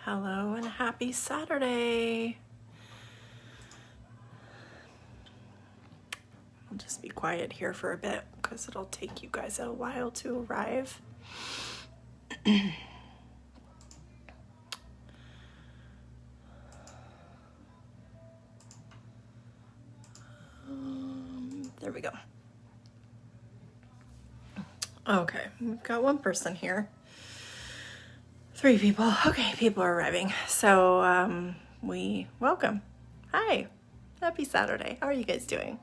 Hello and happy Saturday. I'll just be quiet here for a bit because it'll take you guys a while to arrive. There we go. Okay, we've got one person here. 3 people. Okay, people are arriving. So we welcome. Hi, happy Saturday. How are you guys doing?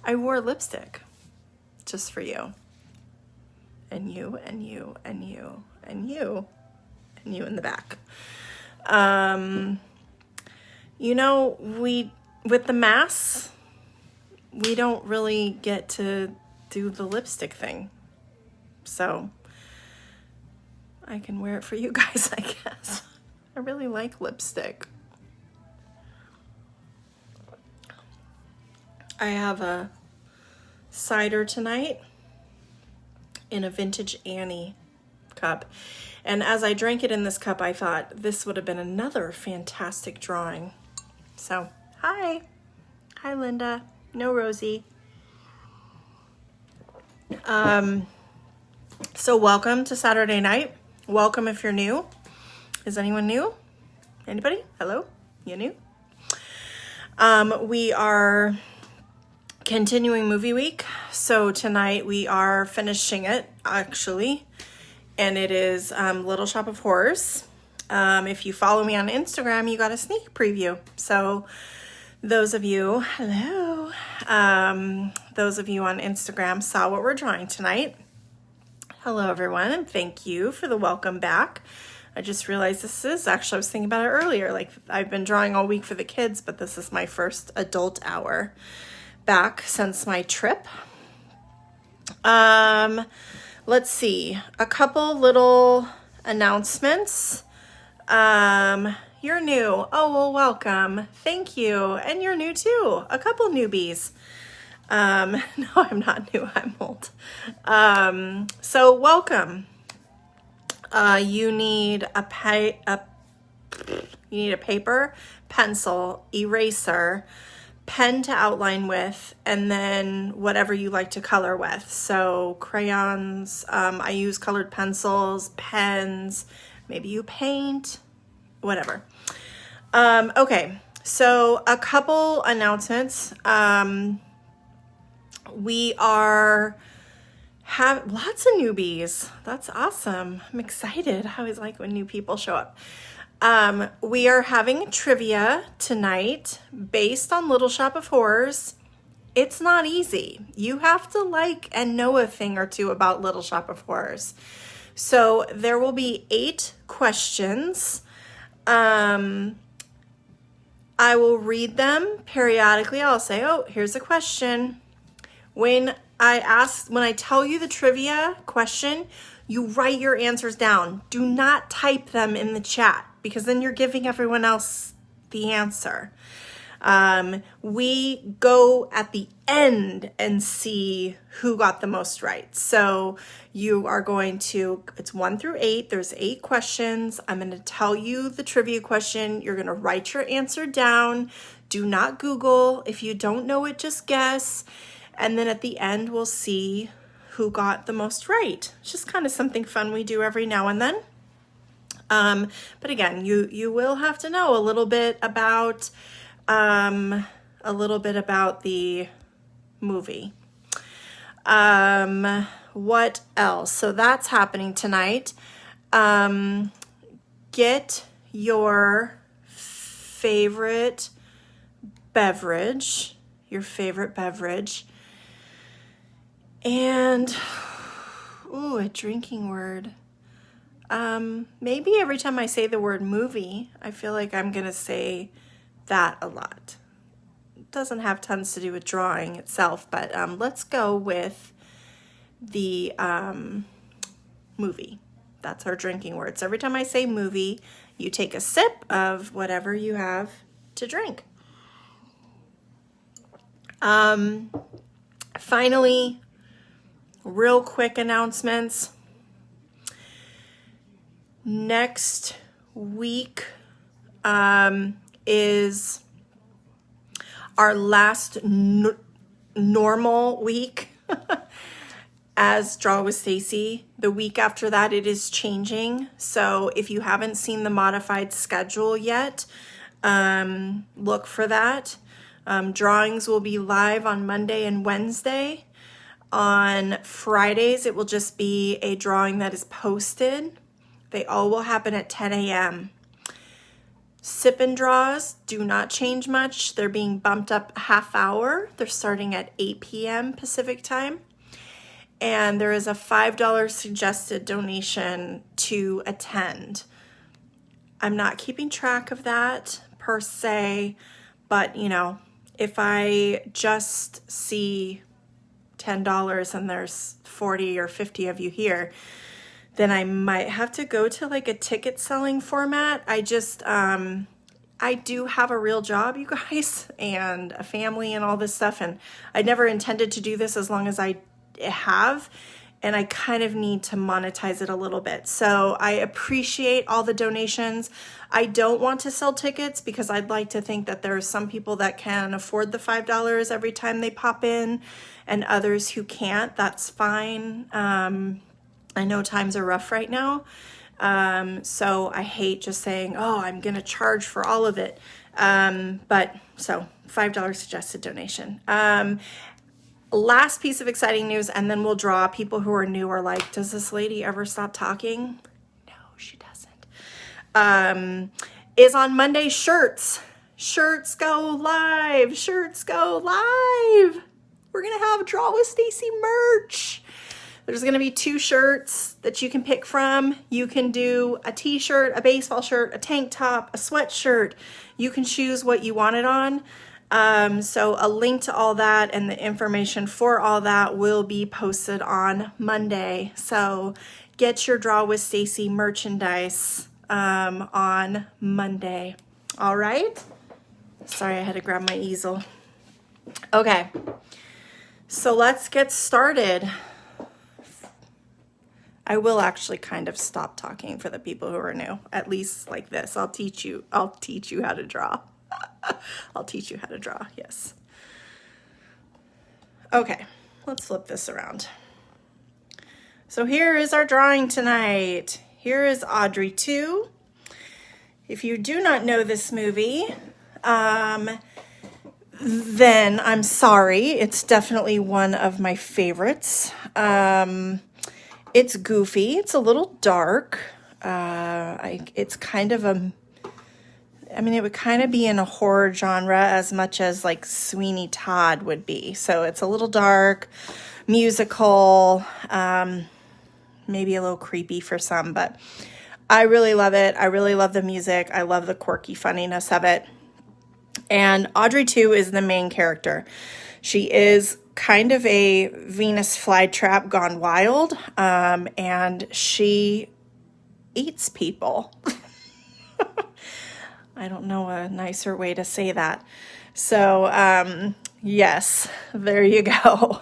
I wore lipstick just for you. And you, and you, and you, and you, and you in the back. You know, with the masks, we don't really get to do the lipstick thing. So I can wear it for you guys, I guess. I really like lipstick. I have a cider tonight in a vintage Annie cup. And as I drank it in this cup, I thought this would have been another fantastic drawing. So, hi. Hi, Linda. No, Rosie. So welcome to Saturday night. Welcome if you're new. Is anyone new? Anybody? Hello? You new? We are continuing movie week. So tonight we are finishing it, actually. And it is Little Shop of Horrors. If you follow me on Instagram, you got a sneak preview. So those of you, hello, those of you on Instagram saw what we're drawing tonight. Hello, everyone, and thank you for the welcome back. I just realized this is, actually, I was thinking about it earlier, like I've been drawing all week for the kids, but this is my first adult hour back since my trip. Let's see, a couple little announcements. You're new. Oh, well, welcome. Thank you. And you're new too. A couple newbies. No, I'm not new. I'm old. So welcome. You need a paper, pencil, eraser, pen to outline with, and then whatever you like to color with. So crayons, I use colored pencils, pens, maybe you paint, whatever. Okay, so a couple announcements. We have lots of newbies. That's awesome. I'm excited. I always like when new people show up. We are having trivia tonight based on Little Shop of Horrors. It's not easy. You have to like and know a thing or two about Little Shop of Horrors. So there will be 8 questions. I will read them periodically. I'll say, oh, here's a question. When I tell you the trivia question, you write your answers down. Do not type them in the chat because then you're giving everyone else the answer. We go at the end and see who got the most right. So you are going to, it's 1 through 8. There's 8 questions. I'm going to tell you the trivia question. You're going to write your answer down. Do not Google. If you don't know it, just guess. And then at the end, we'll see who got the most right. It's just kind of something fun we do every now and then. But again, you will have to know a little bit about the movie. What else? So that's happening tonight. Get your favorite beverage, and, ooh, a drinking word. Maybe every time I say the word movie, I feel like I'm going to say that a lot. It doesn't have tons to do with drawing itself, but let's go with the movie. That's our drinking word. So every time I say movie, you take a sip of whatever you have to drink. Finally, real quick announcements. Next week is our last normal week as Draw with Stacy. The week after that, it is changing. So if you haven't seen the modified schedule yet, look for that. Drawings will be live on Monday and Wednesday. On Fridays, it will just be a drawing that is posted. They all will happen at 10 a.m. Sip and draws do not change much. They're being bumped up a half hour. They're starting at 8 p.m. Pacific time. And there is a $5 suggested donation to attend. I'm not keeping track of that per se, but you know, if I just see $10 and there's 40 or 50 of you here, then I might have to go to like a ticket selling format. I do have a real job, you guys, and a family and all this stuff. And I never intended to do this as long as I have. And I kind of need to monetize it a little bit. So I appreciate all the donations. I don't want to sell tickets because I'd like to think that there are some people that can afford the $5 every time they pop in and others who can't. That's fine. I know times are rough right now. So I hate just saying, oh, I'm going to charge for all of it. But so $5 suggested donation. Last piece of exciting news, and then we'll draw. People who are new are like, does this lady ever stop talking? No, she doesn't. Is on Monday, shirts. Shirts go live. Shirts go live. We're going to have Draw with Stacy merch. There's going to be 2 shirts that you can pick from. You can do a t-shirt, a baseball shirt, a tank top, a sweatshirt. You can choose what you want it on. So a link to all that and the information for all that will be posted on Monday. So get your Draw with Stacy merchandise on Monday. All right. Sorry, I had to grab my easel. Okay. So let's get started. I will actually kind of stop talking for the people who are new, at least like this. I'll teach you how to draw. I'll teach you how to draw, yes. Okay, let's flip this around. So here is our drawing tonight. Here is Audrey 2. If you do not know this movie, then I'm sorry. It's definitely one of my favorites. It's goofy. It's a little dark. It's kind of it would kind of be in a horror genre as much as like Sweeney Todd would be. So it's a little dark, musical, maybe a little creepy for some, but I really love it. I really love the music. I love the quirky funniness of it. And Audrey 2 is the main character. She is kind of a Venus flytrap gone wild, and she eats people. I don't know a nicer way to say that. So, yes, there you go.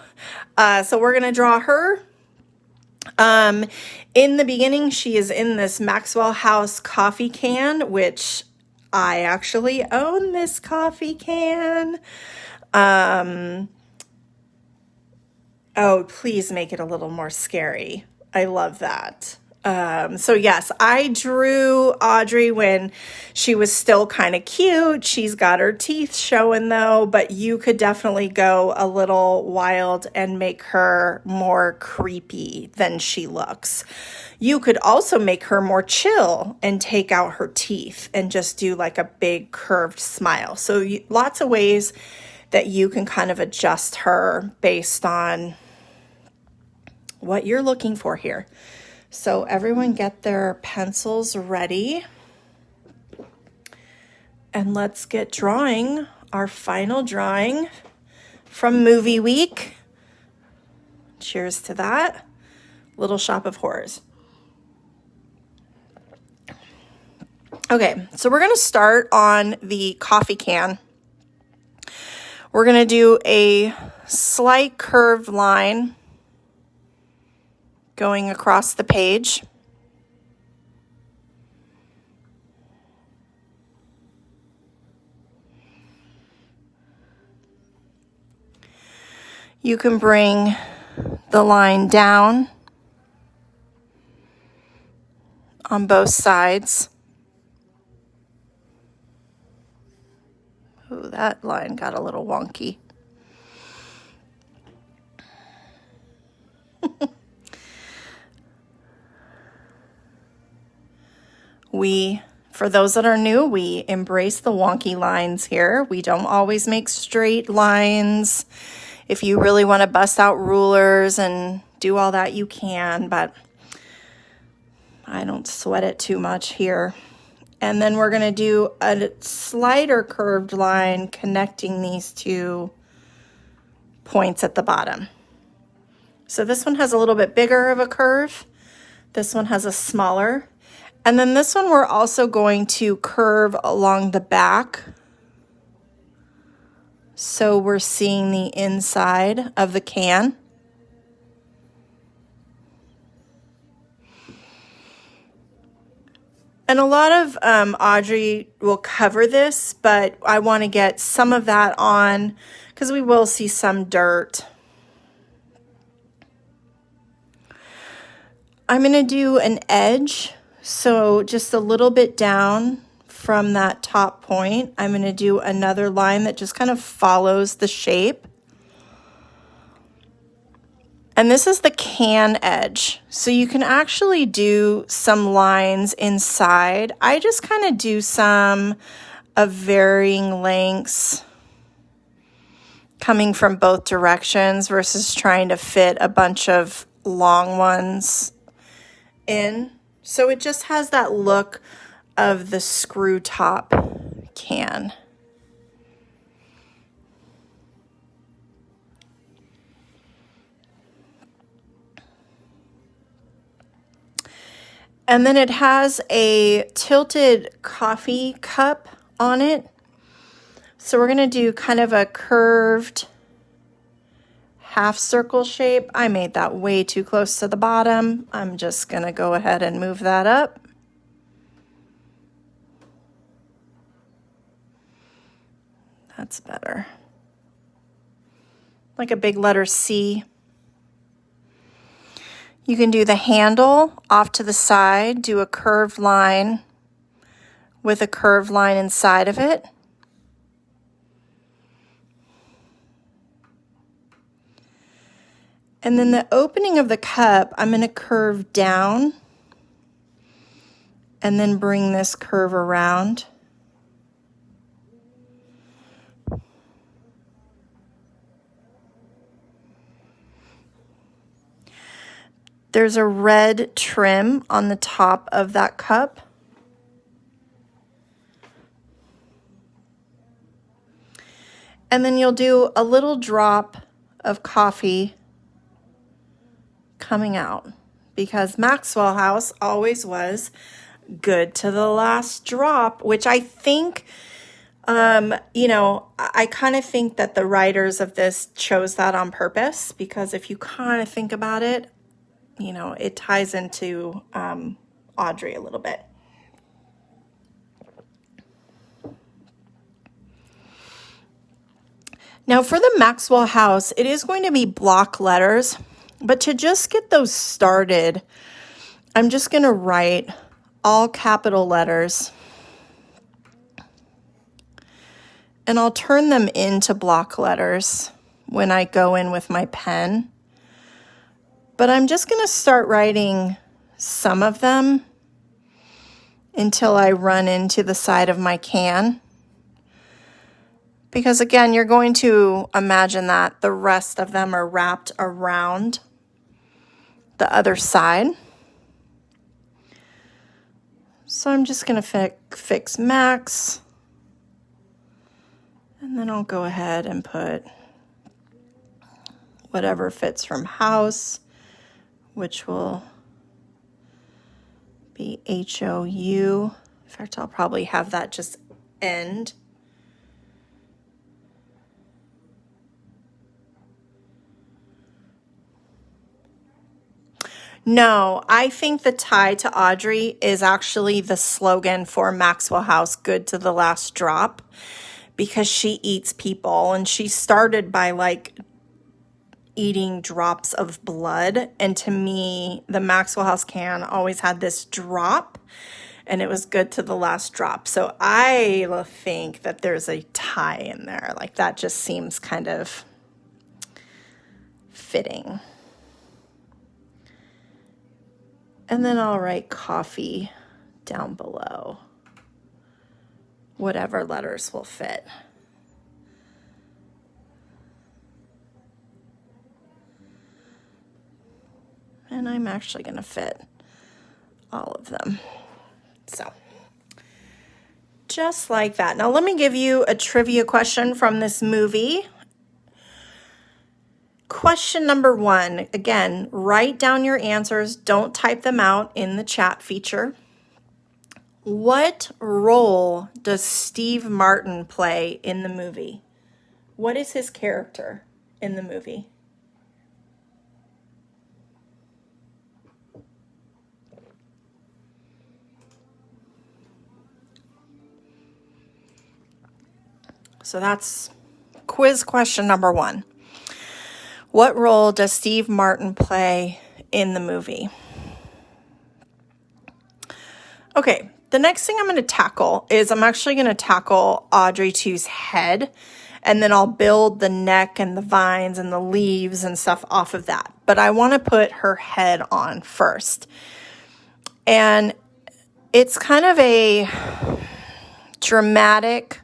So we're going to draw her. In the beginning, she is in this Maxwell House coffee can, which I actually own this coffee can. Oh, please make it a little more scary. I love that. So yes, I drew Audrey when she was still kind of cute. She's got her teeth showing though, but you could definitely go a little wild and make her more creepy than she looks. You could also make her more chill and take out her teeth and just do like a big curved smile. So lots of ways that you can kind of adjust her based on what you're looking for here. So everyone get their pencils ready. And let's get drawing our final drawing from movie week. Cheers to that. Little Shop of Horrors. Okay, so we're going to start on the coffee can. We're going to do a slight curved line going across the page. You can bring the line down on both sides. Ooh, that line got a little wonky. For those that are new, we embrace the wonky lines here. We don't always make straight lines. If you really want to bust out rulers and do all that, you can, but I don't sweat it too much here. And then we're going to do a slighter curved line connecting these two points at the bottom. So this one has a little bit bigger of a curve. This one has a smaller. And then this one we're also going to curve along the back. So we're seeing the inside of the can. And a lot of Audrey will cover this, but I want to get some of that on because we will see some dirt. I'm going to do an edge, so just a little bit down from that top point. I'm going to do another line that just kind of follows the shape. And this is the can edge. So you can actually do some lines inside. I just kind of do some of varying lengths coming from both directions versus trying to fit a bunch of long ones in. So it just has that look of the screw top can. And then it has a tilted coffee cup on it. So we're going to do kind of a curved half circle shape. I made that way too close to the bottom. I'm just going to go ahead and move that up. That's better. Like a big letter C. You can do the handle off to the side, do a curved line with a curved line inside of it. And then the opening of the cup, I'm going to curve down and then bring this curve around. There's a red trim on the top of that cup. And then you'll do a little drop of coffee coming out because Maxwell House always was good to the last drop, which I think, I kind of think that the writers of this chose that on purpose because if you kind of think about it, it ties into Audrey a little bit. Now for the Maxwell House, it is going to be block letters, but to just get those started, I'm just going to write all capital letters and I'll turn them into block letters when I go in with my pen. But I'm just going to start writing some of them until I run into the side of my can. Because again, you're going to imagine that the rest of them are wrapped around the other side. So I'm just going to fix Max. And then I'll go ahead and put whatever fits from house, which will be HOU. In fact, I'll probably have that just end. No, I think the tie to Audrey is actually the slogan for Maxwell House, good to the last drop, because she eats people and she started by eating drops of blood. And to me, the Maxwell House can always had this drop, and it was good to the last drop. So I think that there's a tie in there. Like, that just seems kind of fitting. And then I'll write coffee down below. Whatever letters will fit. And I'm actually going to fit all of them. So, just like that. Now, let me give you a trivia question from this movie. Question number 1. Again, write down your answers. Don't type them out in the chat feature. What role does Steve Martin play in the movie? What is his character in the movie? So that's quiz question number 1. What role does Steve Martin play in the movie? Okay, the next thing I'm going to tackle is I'm actually going to tackle Audrey 2's head, and then I'll build the neck and the vines and the leaves and stuff off of that. But I want to put her head on first. And it's kind of a dramatic,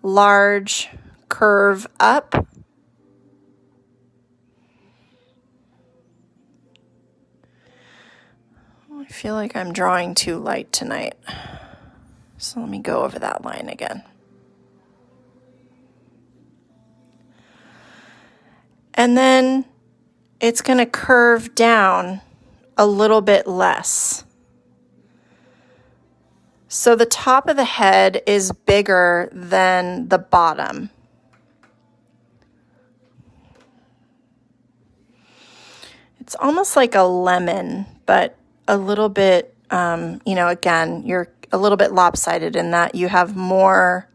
large curve up. I feel like I'm drawing too light tonight. So let me go over that line again. And then it's going to curve down a little bit less. So the top of the head is bigger than the bottom. It's almost like a lemon, but a little bit, again, you're a little bit lopsided in that you have more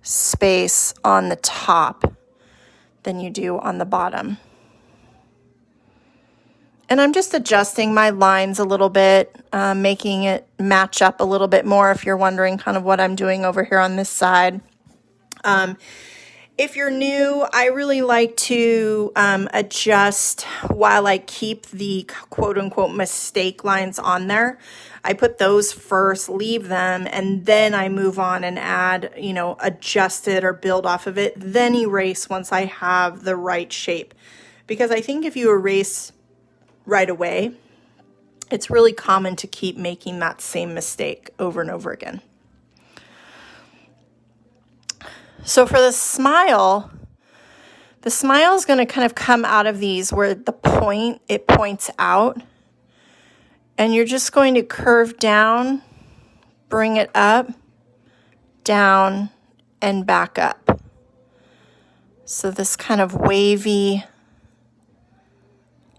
space on the top than you do on the bottom. And I'm just adjusting my lines a little bit, making it match up a little bit more if you're wondering kind of what I'm doing over here on this side. If you're new, I really like to adjust while I keep the quote-unquote mistake lines on there. I put those first, leave them, and then I move on and add, adjust it or build off of it, then erase once I have the right shape. Because I think if you erase right away, it's really common to keep making that same mistake over and over again. So for the smile is going to kind of come out of these where it points out. And you're just going to curve down, bring it up, down, and back up. So this kind of wavy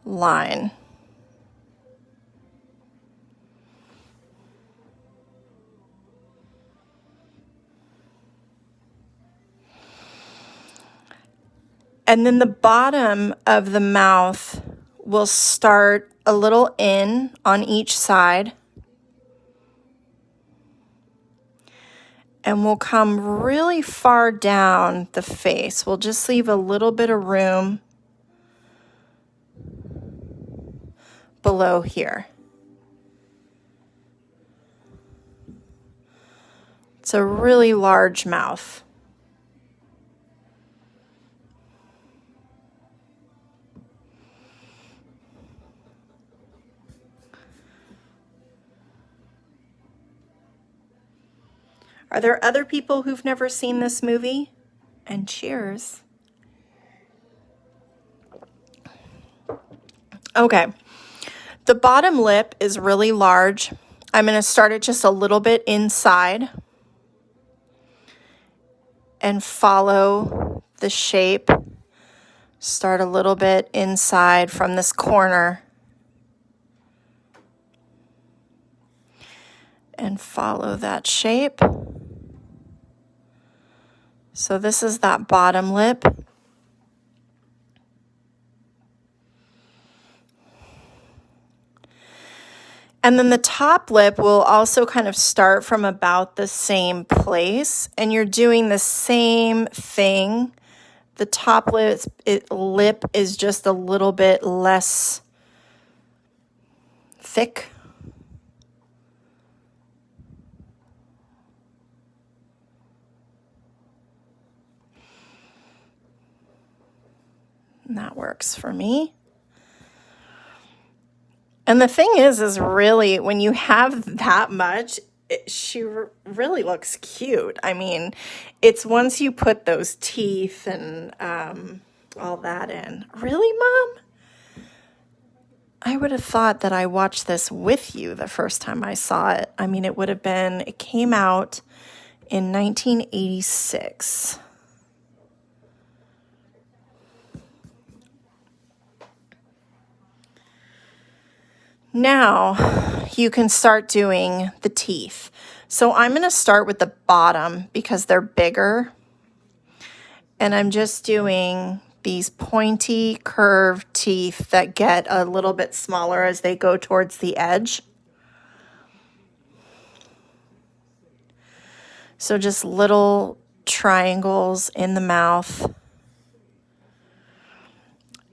line. And then the bottom of the mouth will start a little in on each side. And we'll come really far down the face. We'll just leave a little bit of room below here. It's a really large mouth. Are there other people who've never seen this movie? And cheers. Okay. The bottom lip is really large. I'm going to start it just a little bit inside and follow the shape. Start a little bit inside from this corner and follow that shape. So this is that bottom lip. And then the top lip will also kind of start from about the same place, and you're doing the same thing. The top lip is just a little bit less thick. And that works for me. And the thing is really when you have that much, she really looks cute. I mean, it's once you put those teeth and all that in. Really, Mom? I would have thought that I watched this with you the first time I saw it. I mean, it came out in 1986. Now you can start doing the teeth. So I'm going to start with the bottom because they're bigger. And I'm just doing these pointy curved teeth that get a little bit smaller as they go towards the edge. So just little triangles in the mouth.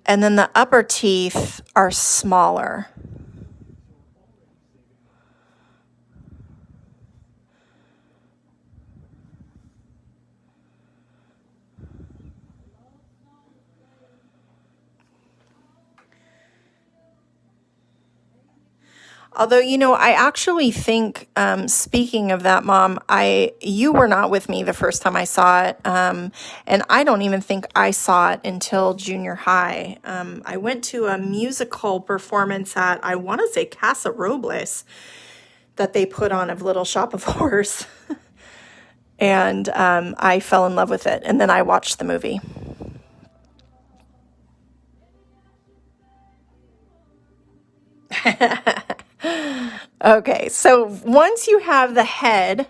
And then the upper teeth are smaller. Although, I actually think, speaking of that, Mom, you were not with me the first time I saw it, and I don't even think I saw it until junior high. I went to a musical performance at, I want to say, Casa Robles, that they put on of Little Shop of Horrors, and I fell in love with it, and then I watched the movie. Okay, so once you have the head,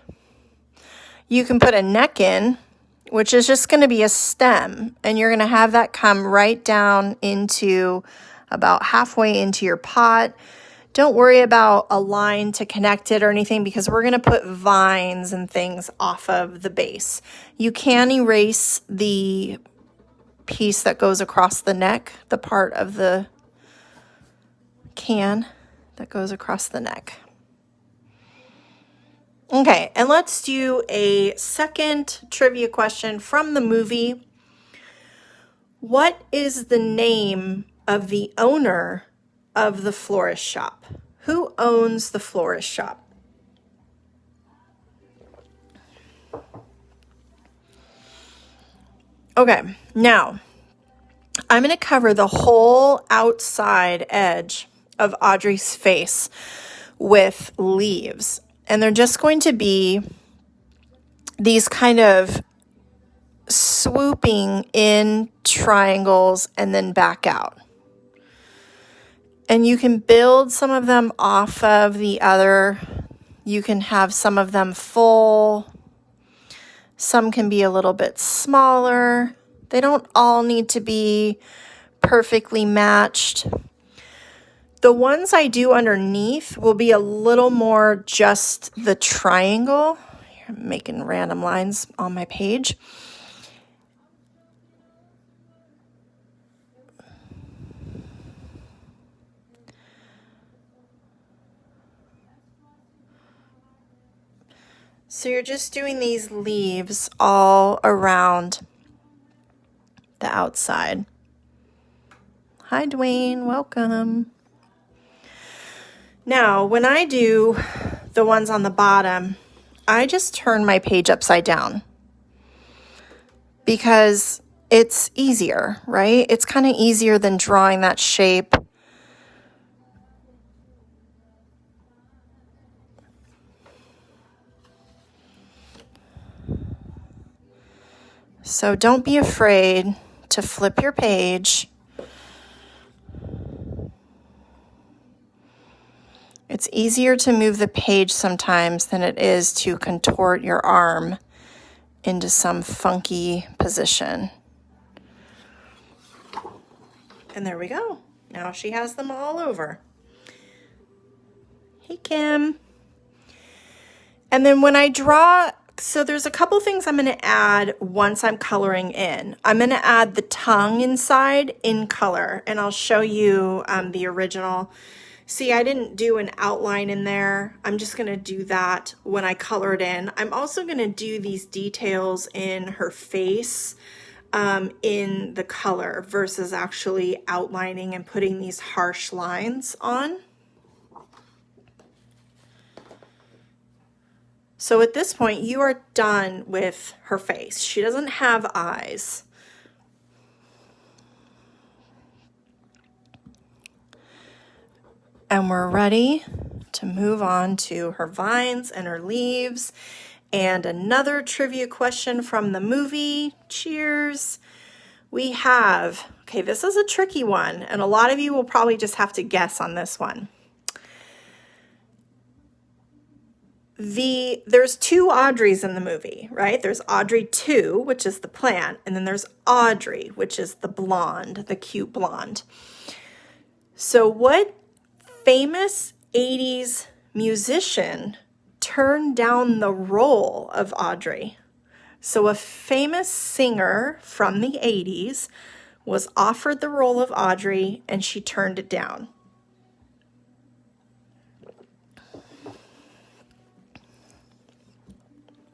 you can put a neck in, which is just going to be a stem, and you're going to have that come right down into about halfway into your pot. Don't worry about a line to connect it or anything because we're going to put vines and things off of the base. You can erase the piece that goes across the neck, the part of the can that goes across the neck. Okay, and let's do a second trivia question from the movie. What is the name of the owner of the florist shop? Who owns the florist shop? Okay, now I'm going to cover the whole outside edge of Audrey's face with leaves. And they're just going to be these kind of swooping in triangles and then back out. And you can build some of them off of the other. You can have some of them full. Some can be a little bit smaller. They don't all need to be perfectly matched. The ones I do underneath will be a little more just the triangle. I'm making random lines on my page. So you're just doing these leaves all around the outside. Hi, Dwayne. Welcome. Now, when I do the ones on the bottom, I just turn my page upside down because it's easier, right? It's kind of easier than drawing that shape. So don't be afraid to flip your page. It's easier to move the page sometimes than it is to contort your arm into some funky position. And there we go. Now she has them all over. Hey, Kim. And then when I draw, so there's a couple things I'm going to add once I'm coloring in. I'm going to add the tongue inside in color, and I'll show you the original. See, I didn't do an outline in there. I'm just going to do that when I color it in. I'm also going to do these details in her face in the color versus actually outlining and putting these harsh lines on. So at this point, you are done with her face. She doesn't have eyes. And we're ready to move on to her vines and her leaves. And another trivia question from the movie. Cheers. We have, okay, this is a tricky one, and a lot of you will probably just have to guess on this one. There's two Audreys in the movie, right? There's Audrey 2, which is the plant, and then there's Audrey, which is the blonde, the cute blonde. So what famous 80s musician turned down the role of Audrey? So a famous singer from the 80s was offered the role of Audrey, and she turned it down.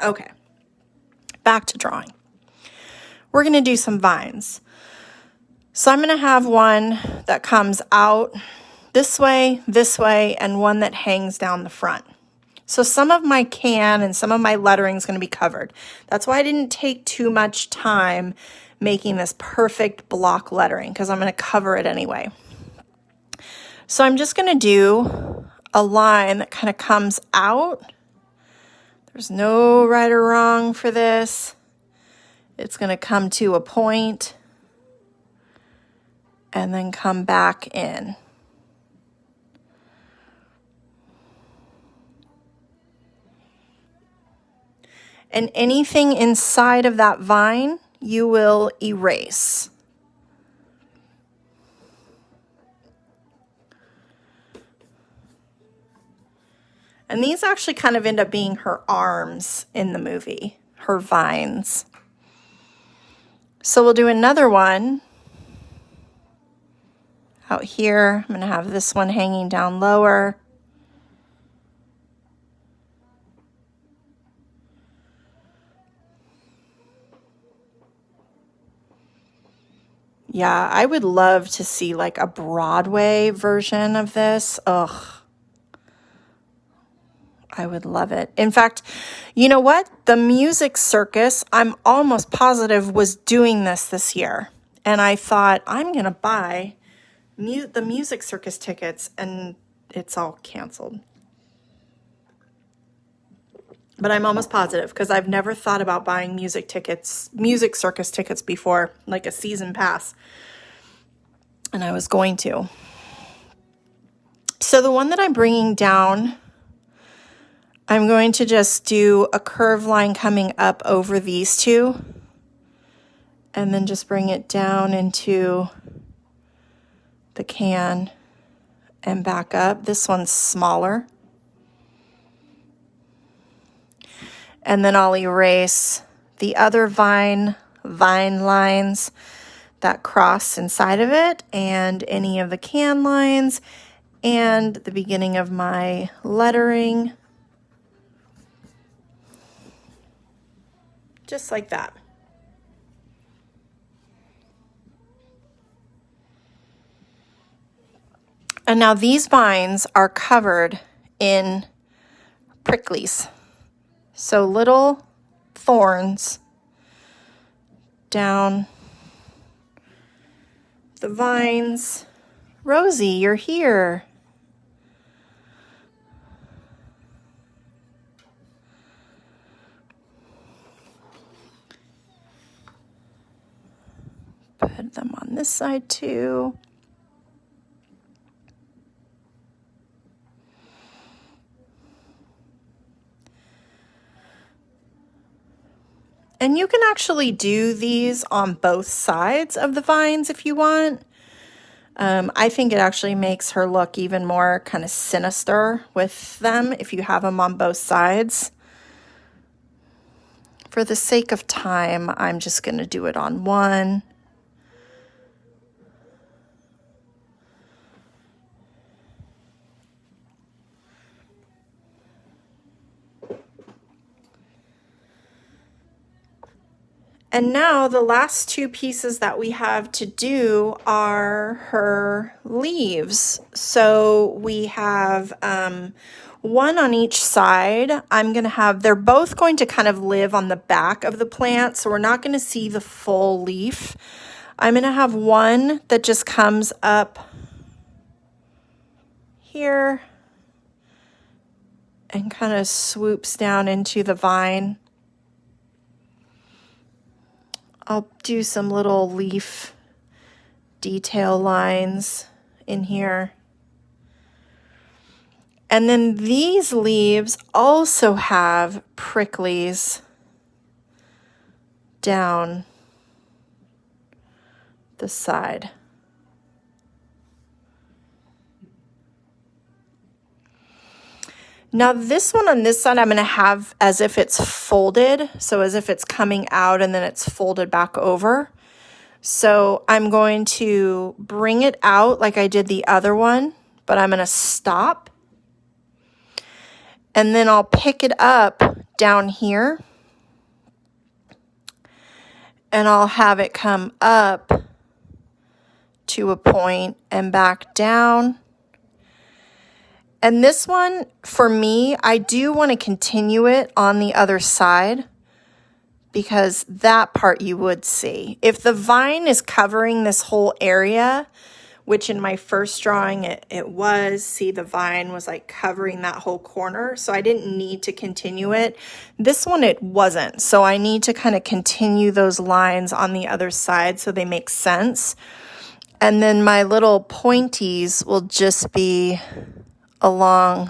Okay, back to drawing. We're going to do some vines. So I'm going to have one that comes out this way, and one that hangs down the front. So some of my can and some of my lettering is going to be covered. That's why I didn't take too much time making this perfect block lettering, because I'm going to cover it anyway. So I'm just going to do a line that kind of comes out. There's no right or wrong for this. It's going to come to a point and then come back in. And anything inside of that vine, you will erase. And these actually kind of end up being her arms in the movie, her vines. So we'll do another one out here. I'm going to have this one hanging down lower. Yeah, I would love to see like a Broadway version of this. Ugh. I would love it. In fact, you know what? The Music Circus, I'm almost positive, was doing this year. And I thought, I'm going to buy the Music Circus tickets, and it's all canceled. But I'm almost positive, because I've never thought about buying Music Circus tickets before, like a season pass. And I was going to. So the one that I'm bringing down, I'm going to just do a curved line coming up over these two, and then just bring it down into the can and back up. This one's smaller. And then I'll erase the other vine lines that cross inside of it, and any of the can lines, and the beginning of my lettering. Just like that. And now these vines are covered in pricklies. So little thorns down the vines. Rosie, you're here. Put them on this side too. And you can actually do these on both sides of the vines if you want. I think it actually makes her look even more kind of sinister with them if you have them on both sides. For the sake of time, I'm just going to do it on one. And now the last two pieces that we have to do are her leaves. So we have one on each side. They're both going to kind of live on the back of the plant, so we're not going to see the full leaf. I'm going to have one that just comes up here and kind of swoops down into the vine. I'll do some little leaf detail lines in here. And then these leaves also have pricklies down the side. Now this one on this side, I'm going to have as if it's folded, so as if it's coming out and then it's folded back over. So I'm going to bring it out like I did the other one, but I'm going to stop. And then I'll pick it up down here. And I'll have it come up to a point and back down. And this one, for me, I do want to continue it on the other side because that part you would see. If the vine is covering this whole area, which in my first drawing it was, see, the vine was like covering that whole corner, so I didn't need to continue it. This one it wasn't, so I need to kind of continue those lines on the other side so they make sense. And then my little pointies will just be along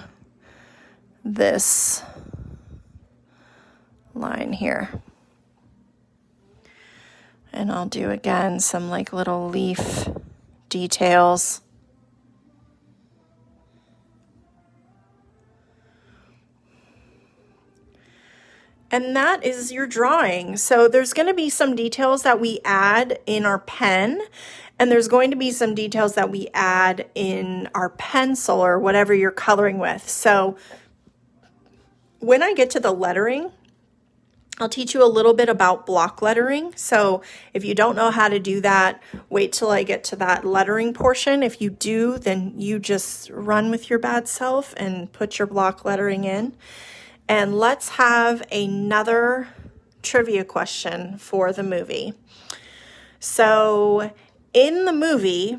this line here. And I'll do again some like little leaf details. And that is your drawing. So there's going to be some details that we add in our pen, and there's going to be some details that we add in our pencil or whatever you're coloring with. So when I get to the lettering, I'll teach you a little bit about block lettering. So if you don't know how to do that, wait till I get to that lettering portion. If you do, then you just run with your bad self and put your block lettering in. And let's have another trivia question for the movie. So in the movie,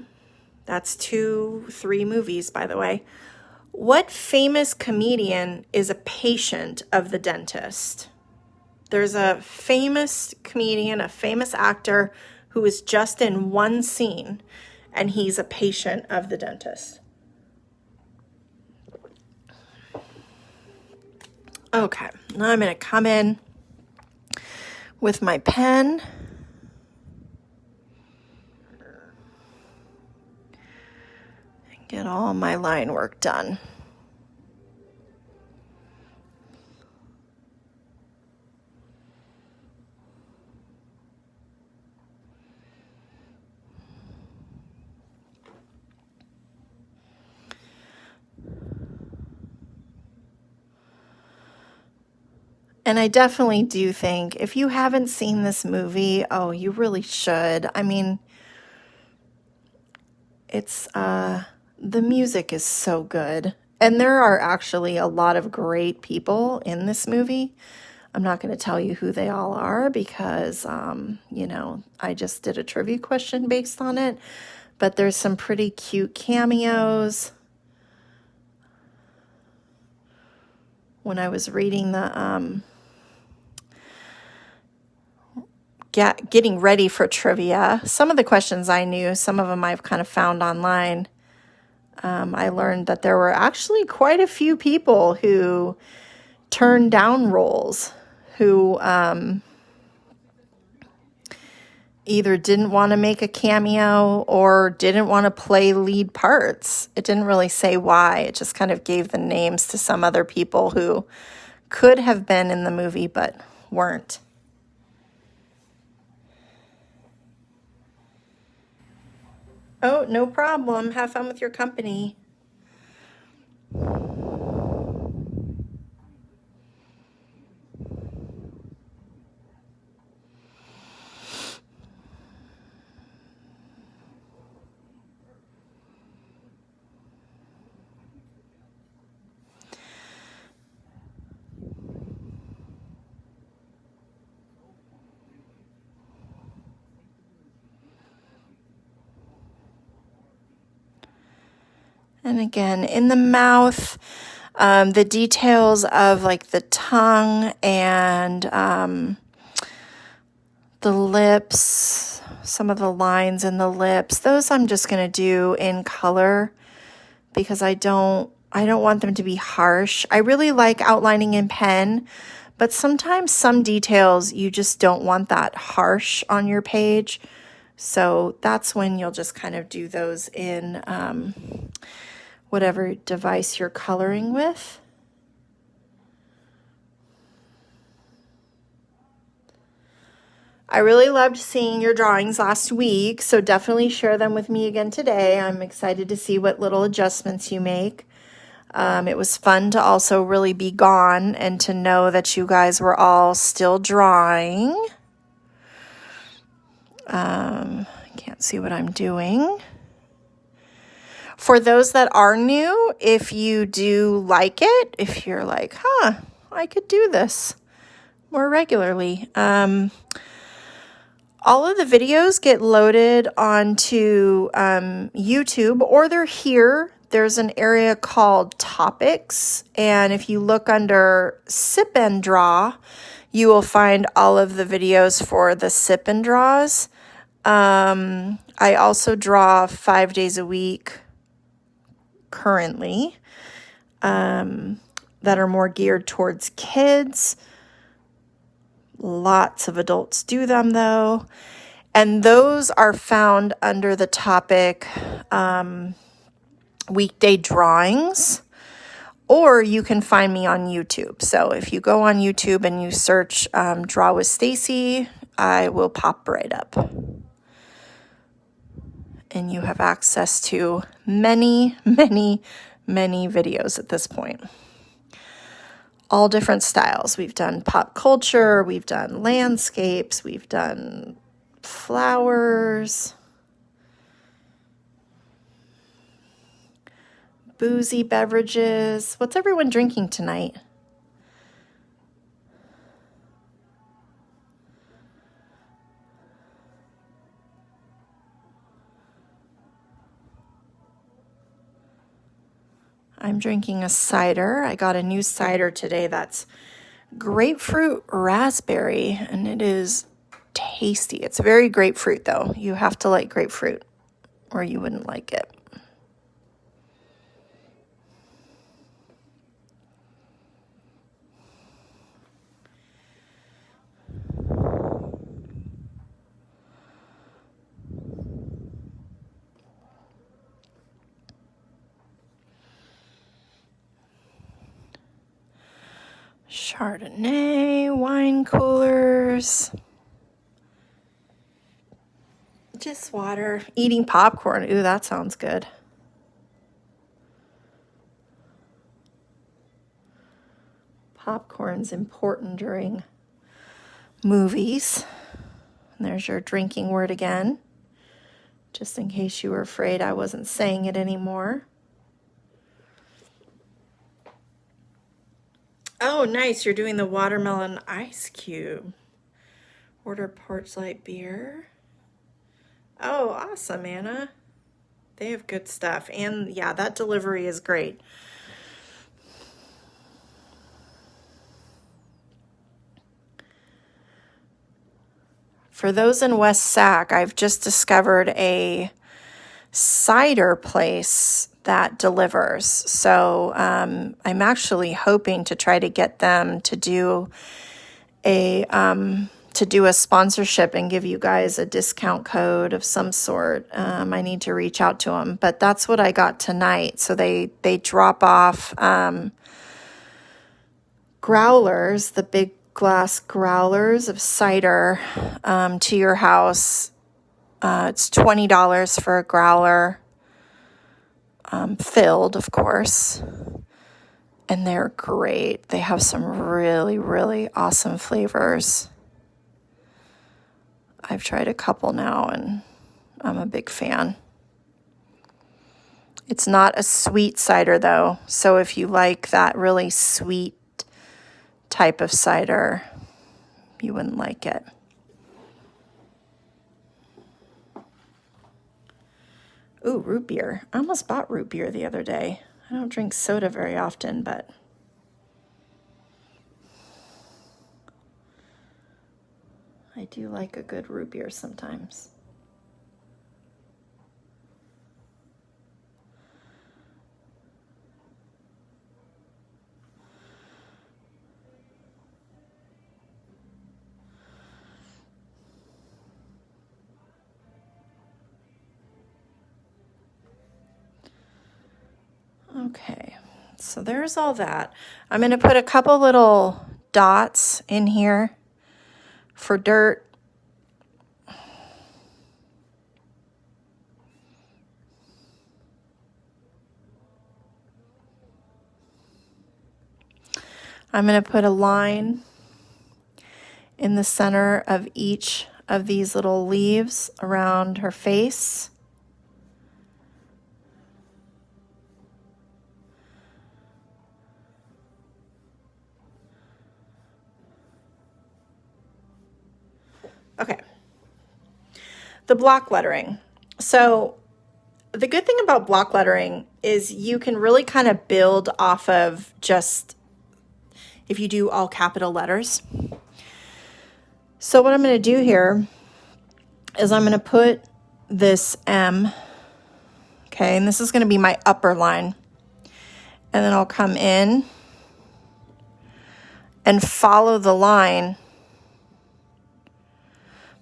that's 3 movies, by the way, what famous comedian is a patient of the dentist? There's a famous comedian, a famous actor who is just in one scene, and he's a patient of the dentist. Okay, now I'm going to come in with my pen. And get all my line work done. And I definitely do think if you haven't seen this movie, oh, you really should. I mean, it's the music is so good. And there are actually a lot of great people in this movie. I'm not going to tell you who they all are because, you know, I just did a trivia question based on it. But there's some pretty cute cameos. When I was reading the getting ready for trivia, some of the questions I knew, some of them I've kind of found online. I learned that there were actually quite a few people who turned down roles, who either didn't want to make a cameo or didn't want to play lead parts. It didn't really say why. It just kind of gave the names to some other people who could have been in the movie but weren't. Oh, no problem. Have fun with your company. And again, in the mouth, the details of like the tongue and the lips, some of the lines in the lips, those I'm just going to do in color because I don't want them to be harsh. I really like outlining in pen, but sometimes some details you just don't want that harsh on your page. So that's when you'll just kind of do those in whatever device you're coloring with. I really loved seeing your drawings last week, so definitely share them with me again today. I'm excited to see what little adjustments you make. It was fun to also really be gone and to know that you guys were all still drawing. I can't see what I'm doing. For those that are new, if you do like it, if you're like, I could do this more regularly, all of the videos get loaded onto YouTube, or they're here. There's an area called Topics, and if you look under Sip and Draw, you will find all of the videos for the Sip and Draws. I also draw 5 days a week currently that are more geared towards kids. Lots of adults do them though. And those are found under the topic weekday drawings, or you can find me on YouTube. So if you go on YouTube and you search Draw with Stacy, I will pop right up. And you have access to many, many, many videos at this point. All different styles. We've done pop culture, we've done landscapes, we've done flowers, boozy beverages. What's everyone drinking tonight? I'm drinking a cider. I got a new cider today that's grapefruit raspberry, and it is tasty. It's very grapefruit though. You have to like grapefruit or you wouldn't like it. Chardonnay, wine coolers, just water, eating popcorn. Ooh, that sounds good. Popcorn's important during movies. And there's your drinking word again, just in case you were afraid I wasn't saying it anymore. Oh, nice. You're doing the watermelon ice cube. Order Porch Light beer. Oh, awesome, Anna. They have good stuff. And yeah, that delivery is great. For those in West Sac, I've just discovered a cider place that delivers. So I'm actually hoping to try to get them to do a to do a sponsorship and give you guys a discount code of some sort. I need to reach out to them, but that's what I got tonight. So they drop off growlers, the big glass growlers of cider to your house. It's $20 for a growler, filled, of course. And they're great. They have some really, really awesome flavors. I've tried a couple now and I'm a big fan. It's not a sweet cider though. So if you like that really sweet type of cider, you wouldn't like it. Ooh, root beer. I almost bought root beer the other day. I don't drink soda very often, but I do like a good root beer sometimes. Okay, so there's all that. I'm going to put a couple little dots in here for dirt. I'm going to put a line in the center of each of these little leaves around her face. Okay, the block lettering. So the good thing about block lettering is you can really kind of build off of just if you do all capital letters. So what I'm going to do here is I'm going to put this M, okay, and this is going to be my upper line. And then I'll come in and follow the line,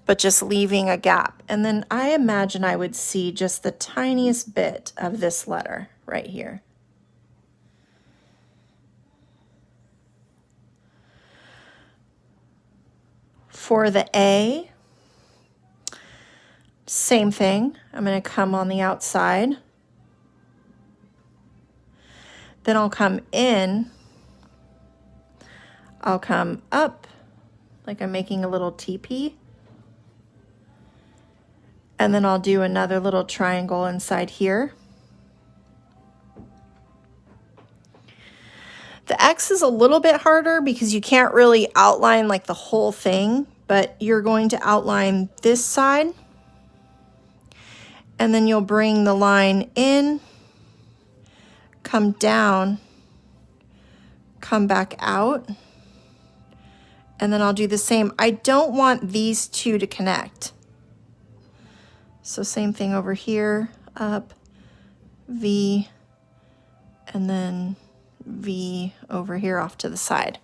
but just leaving a gap. And then I imagine I would see just the tiniest bit of this letter right here. For the A, same thing. I'm going to come on the outside. Then I'll come in. I'll come up like I'm making a little teepee. And then I'll do another little triangle inside here. The X is a little bit harder because you can't really outline like the whole thing, but you're going to outline this side. And then you'll bring the line in, come down, come back out. And then I'll do the same. I don't want these two to connect. So same thing over here, up, V, and then V over here off to the side.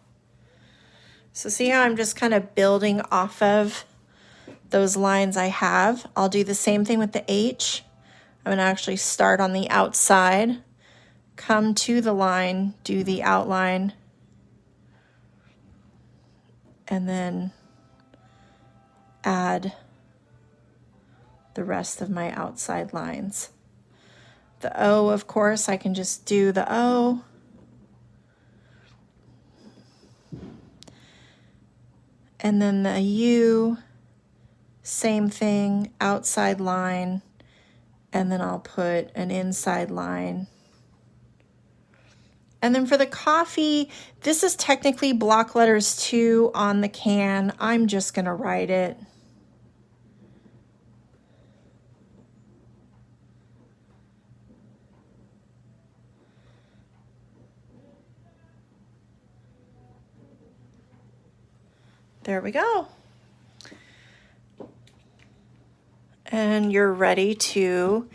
So see how I'm just kind of building off of those lines I have? I'll do the same thing with the H. I'm going to actually start on the outside, come to the line, do the outline, and then add the rest of my outside lines. The O, of course, I can just do the O. And then the U, same thing, outside line, and then I'll put an inside line. And then for the coffee, this is technically block letters 2 on the can. I'm just gonna write it. There we go. And you're ready to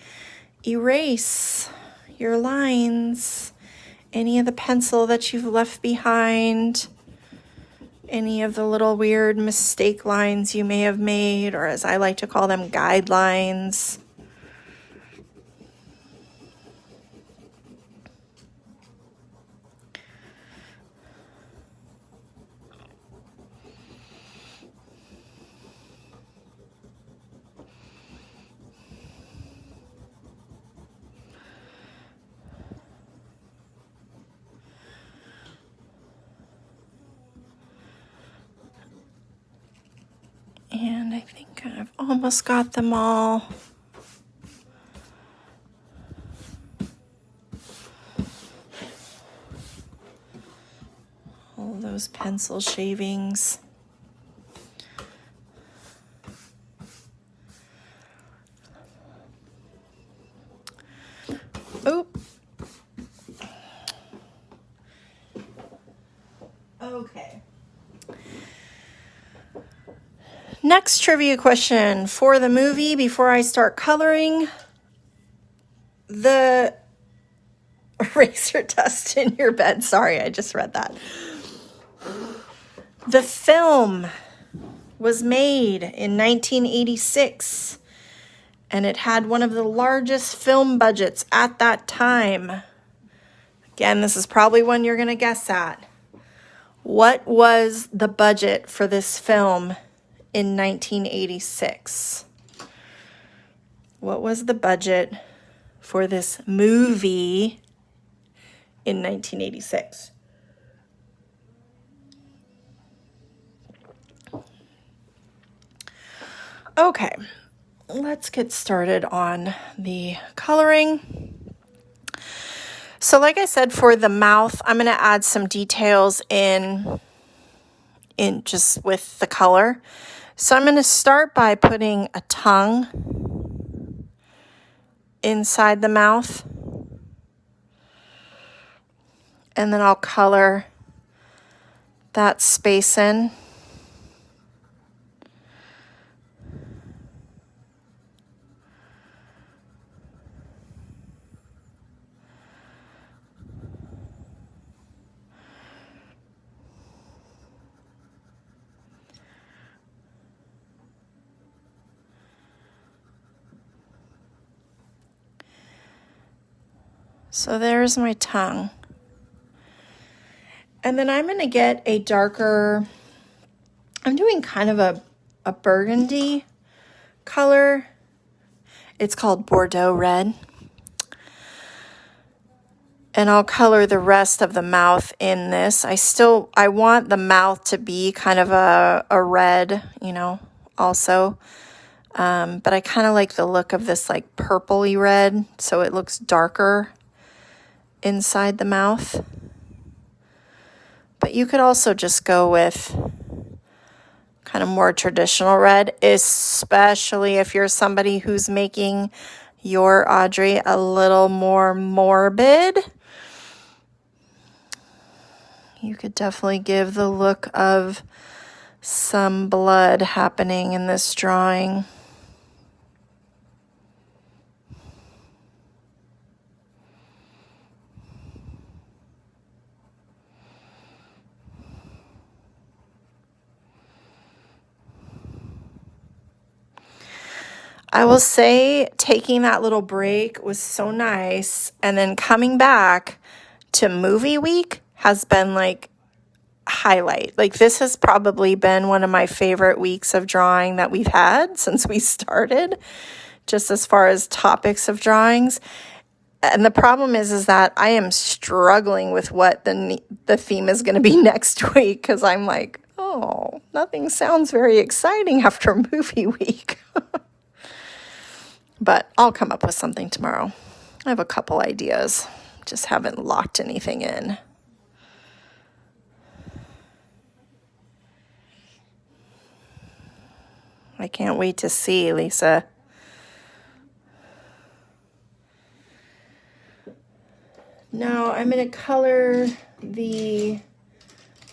erase your lines, any of the pencil that you've left behind, any of the little weird mistake lines you may have made, or as I like to call them, guidelines. And I think I've almost got them all. All those pencil shavings. Oh. Okay. Next trivia question for the movie before I start coloring. The eraser dust in your bed. Sorry, I just read that. The film was made in 1986, and it had one of the largest film budgets at that time. Again, this is probably one you're going to guess at. What was the budget for this film in 1986? What was the budget for this movie in 1986? Okay, let's get started on the coloring. So like I said, for the mouth, I'm going to add some details in just with the color. So I'm going to start by putting a tongue inside the mouth. And then I'll color that space in. So there's my tongue. And then I'm going to get a darker, I'm doing kind of a burgundy color. It's called Bordeaux red. And I'll color the rest of the mouth in this. I want the mouth to be kind of a red, also. But I kind of like the look of this like purpley red, so it looks darker inside the mouth. But you could also just go with kind of more traditional red, especially if you're somebody who's making your Audrey a little more morbid. You could definitely give the look of some blood happening in this drawing. I will say taking that little break was so nice, and then coming back to movie week has been like highlight. Like this has probably been one of my favorite weeks of drawing that we've had since we started, just as far as topics of drawings. And the problem is that I am struggling with what the theme is going to be next week, because I'm like, oh, nothing sounds very exciting after movie week. But I'll come up with something tomorrow. I have a couple ideas, just haven't locked anything in. I can't wait to see, Lisa. Now I'm going to color the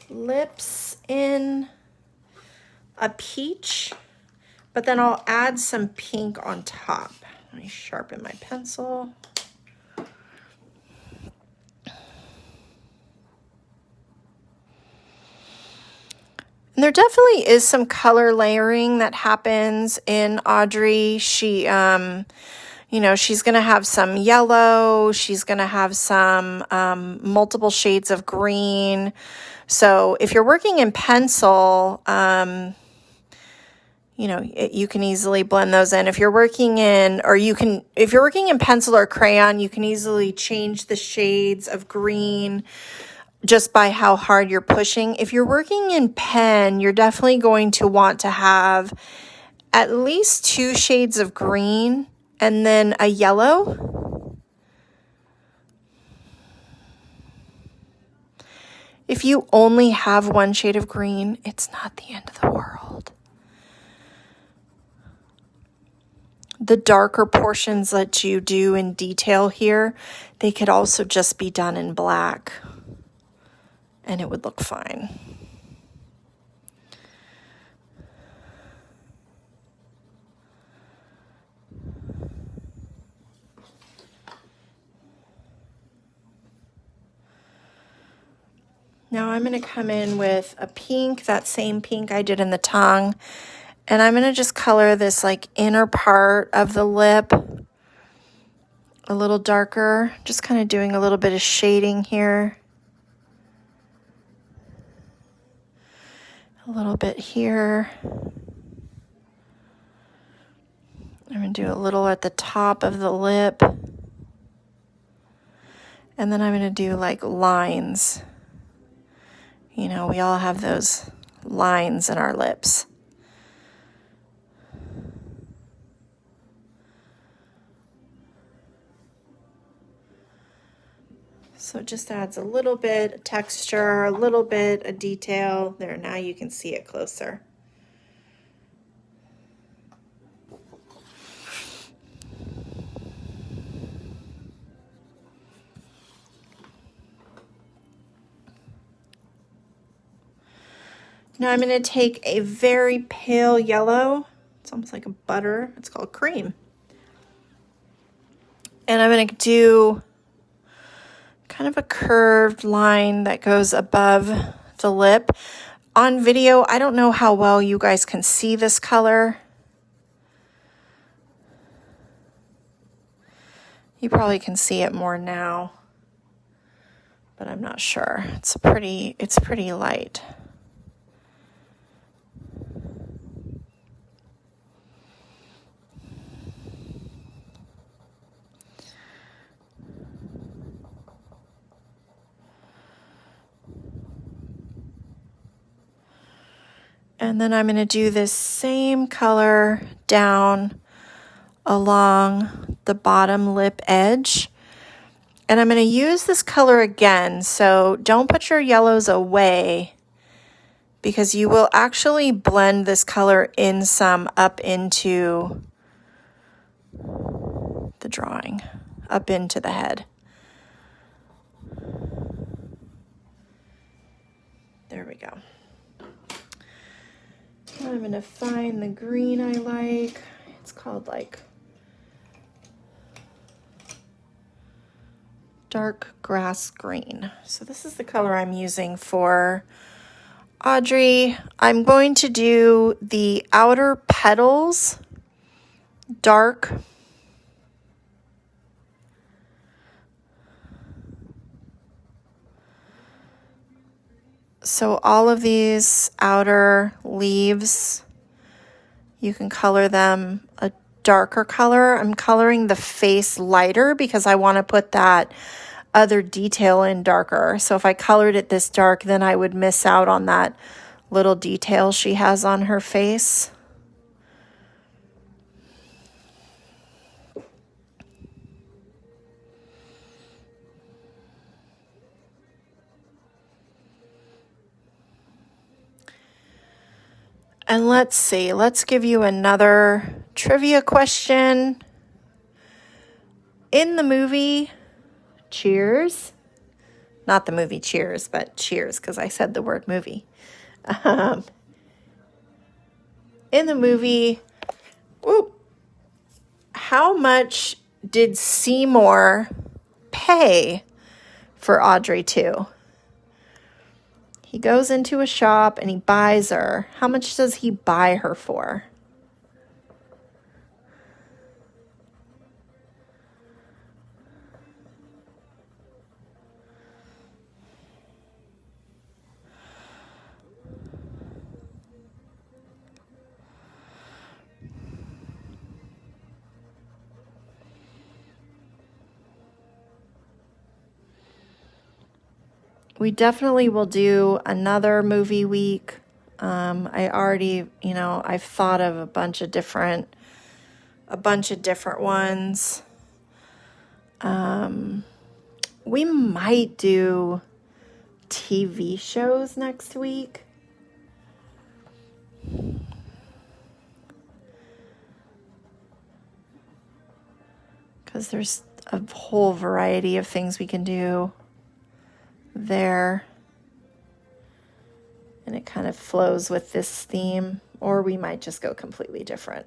lips in a peach, but then I'll add some pink on top. Let me sharpen my pencil. And there definitely is some color layering that happens in Audrey. She, you know, she's going to have some yellow. She's going to have some multiple shades of green. So if you're working in pencil, you know, you can easily blend those in. If you're working in, if you're working in pencil or crayon, you can easily change the shades of green just by how hard you're pushing. If you're working in pen, you're definitely going to want to have at least 2 shades of green and then a yellow. If you only have 1 shade of green, it's not the end of the world. The darker portions that you do in detail here, they could also just be done in black, and it would look fine. Now I'm going to come in with a pink, that same pink I did in the tongue. And I'm going to just color this like inner part of the lip a little darker. Just kind of doing a little bit of shading here. A little bit here. I'm going to do a little at the top of the lip. And then I'm going to do like lines. You know, we all have those lines in our lips. So it just adds a little bit of texture, a little bit of detail. There, now you can see it closer. Now I'm going to take a very pale yellow. It's almost like a butter. It's called cream. And I'm going to do kind of a curved line that goes above the lip. On video, I don't know how well you guys can see this color. You probably can see it more now, but I'm not sure. It's pretty light. And then I'm going to do this same color down along the bottom lip edge. And I'm going to use this color again. So don't put your yellows away because you will actually blend this color in some up into the drawing, up into the head. There we go. I'm going to find the green I like. It's called like dark grass green. So this is the color I'm using for Audrey. I'm going to do the outer petals dark. So all of these outer leaves, you can color them a darker color. I'm coloring the face lighter because I want to put that other detail in darker. So if I colored it this dark, then I would miss out on that little detail she has on her face. And let's see, let's give you another trivia question. In the movie Cheers, not the movie Cheers, but Cheers, because I said the word movie. In the movie, how much did Seymour pay for Audrey 2? He goes into a shop and he buys her. How much does he buy her for? We definitely will do another movie week. I already, I've thought of a bunch of different ones. We might do TV shows next week. Because there's a whole variety of things we can do there. And it kind of flows with this theme, or we might just go completely different.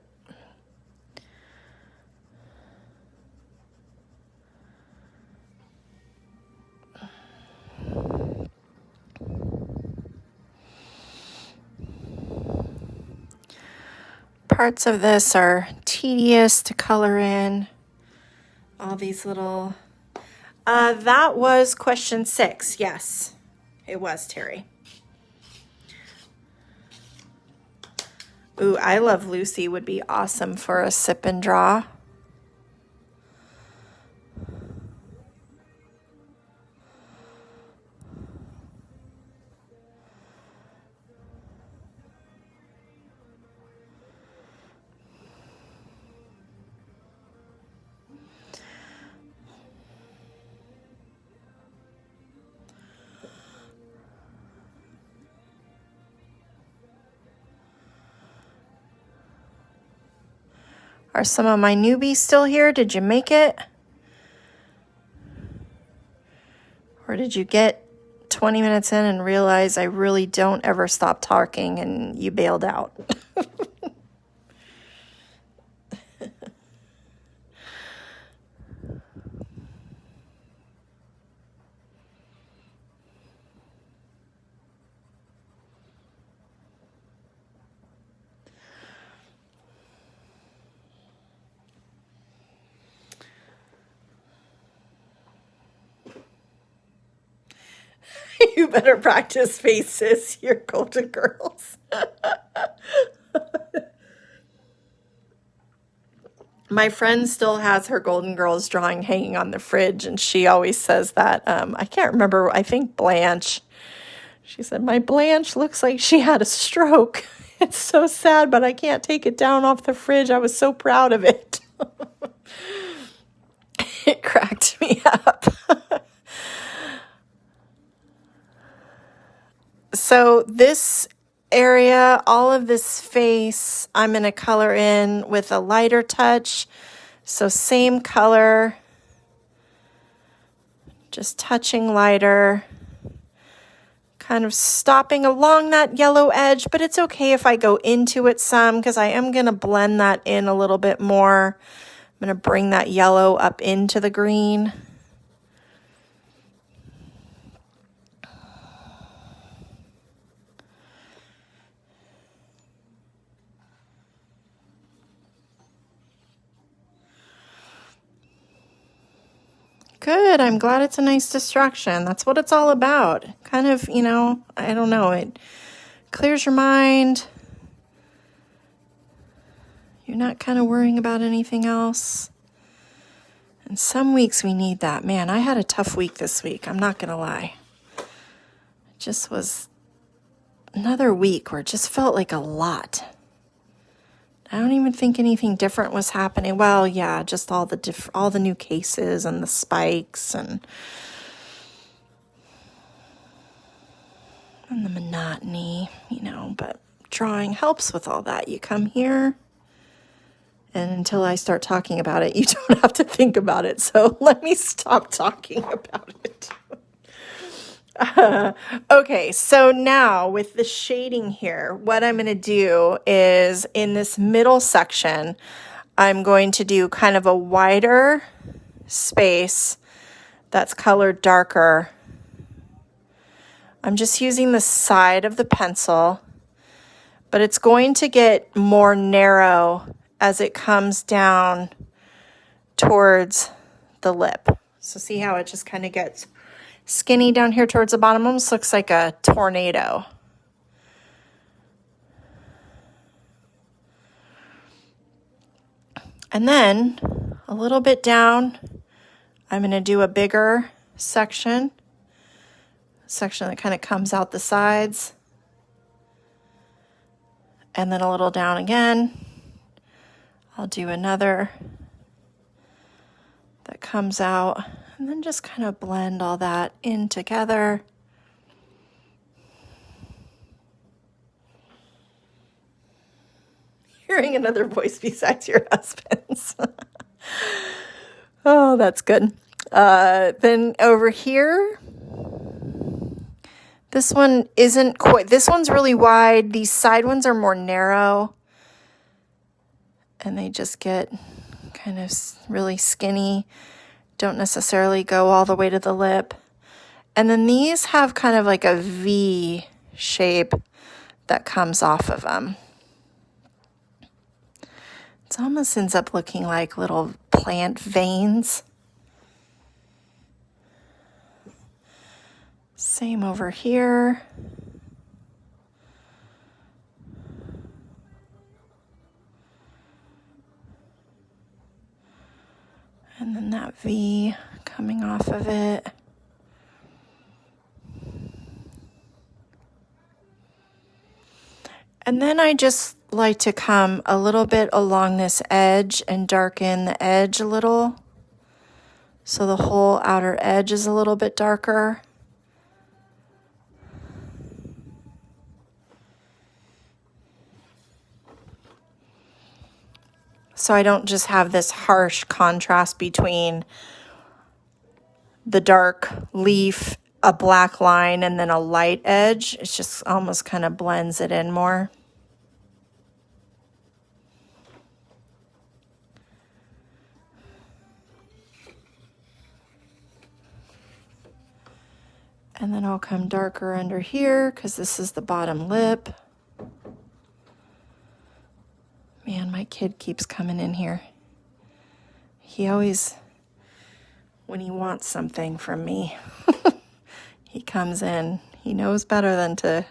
Parts of this are tedious to color in. All these little... that was question 6. Yes, it was, Terry. Ooh, I Love Lucy would be awesome for a sip and draw. Are some of my newbies still here? Did you make it? Or did you get 20 minutes in and realize I really don't ever stop talking and you bailed out? You better practice faces, you're golden girls. My friend still has her Golden Girls drawing hanging on the fridge, and she always says that, I can't remember, I think Blanche. She said, my Blanche looks like she had a stroke. It's so sad, but I can't take it down off the fridge. I was so proud of it. It cracked me up. So this area, all of this face, I'm going to color in with a lighter touch. So same color, just touching lighter, kind of stopping along that yellow edge, but it's okay if I go into it some because I am going to blend that in a little bit more. I'm going to bring that yellow up into the green. Good. I'm glad it's a nice distraction. That's what it's all about. Kind of, I don't know. It clears your mind. You're not kind of worrying about anything else. And some weeks we need that. Man, I had a tough week this week. I'm not going to lie. It just was another week where it just felt like a lot. I don't even think anything different was happening. Well, yeah, just all the new cases and the spikes and the monotony, but drawing helps with all that. You come here, and until I start talking about it, you don't have to think about it. So let me stop talking about it. Okay, so now with the shading here, what I'm going to do is in this middle section, I'm going to do kind of a wider space that's colored darker. I'm just using the side of the pencil, but it's going to get more narrow as it comes down towards the lip. So see how it just kind of gets skinny down here towards the bottom? Almost looks like a tornado. And then a little bit down, I'm going to do a bigger section that kind of comes out the sides. And then a little down again. I'll do another that comes out, and then just kind of blend all that in together. Hearing another voice besides your husband's. Oh, that's good. Then over here, this one isn't quite, this one's really wide. These side ones are more narrow, and they just get kind of really skinny. Don't necessarily go all the way to the lip. And then these have kind of like a V shape that comes off of them. It almost ends up looking like little plant veins. Same over here. And then that V coming off of it. And then I just like to come a little bit along this edge and darken the edge a little. So the whole outer edge is a little bit darker. So I don't just have this harsh contrast between the dark leaf, a black line, and then a light edge. It's just almost kind of blends it in more. And then I'll come darker under here because this is the bottom lip. Man, my kid keeps coming in here. He always, when he wants something from me, he comes in. He knows better than to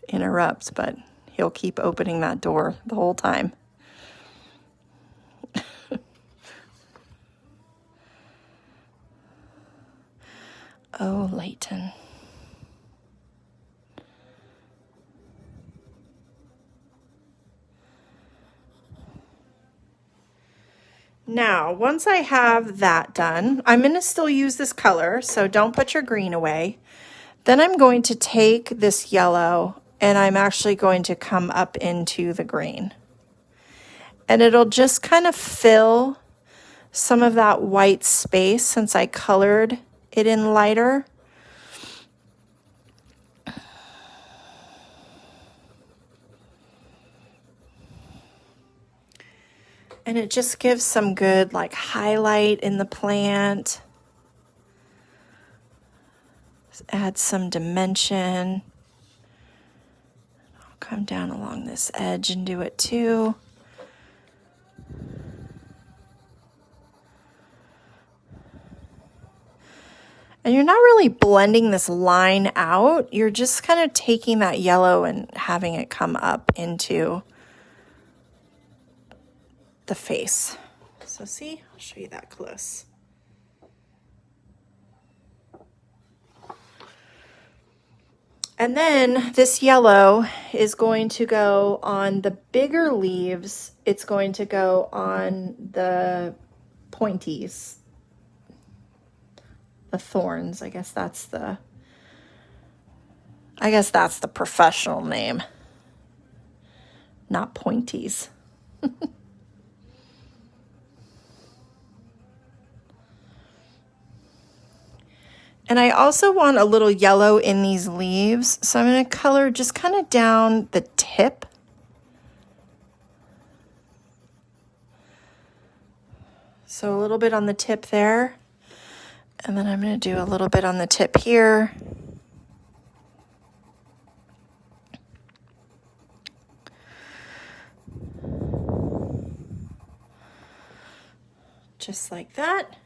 interrupt, but he'll keep opening that door the whole time. Oh, Leighton. Now, once I have that done, I'm going to still use this color, so don't put your green away. Then I'm going to take this yellow and I'm actually going to come up into the green. And it'll just kind of fill some of that white space since I colored it in lighter. And it just gives some good like highlight in the plant. Add some dimension. I'll come down along this edge and do it too. And you're not really blending this line out. You're just kind of taking that yellow and having it come up into the face. So see, I'll show you that close. And then this yellow is going to go on the bigger leaves. It's going to go on the pointies, the thorns. I guess that's the professional name, not pointies. And I also want a little yellow in these leaves, so I'm going to color just kind of down the tip. So a little bit on the tip there, and then I'm going to do a little bit on the tip here. just like that.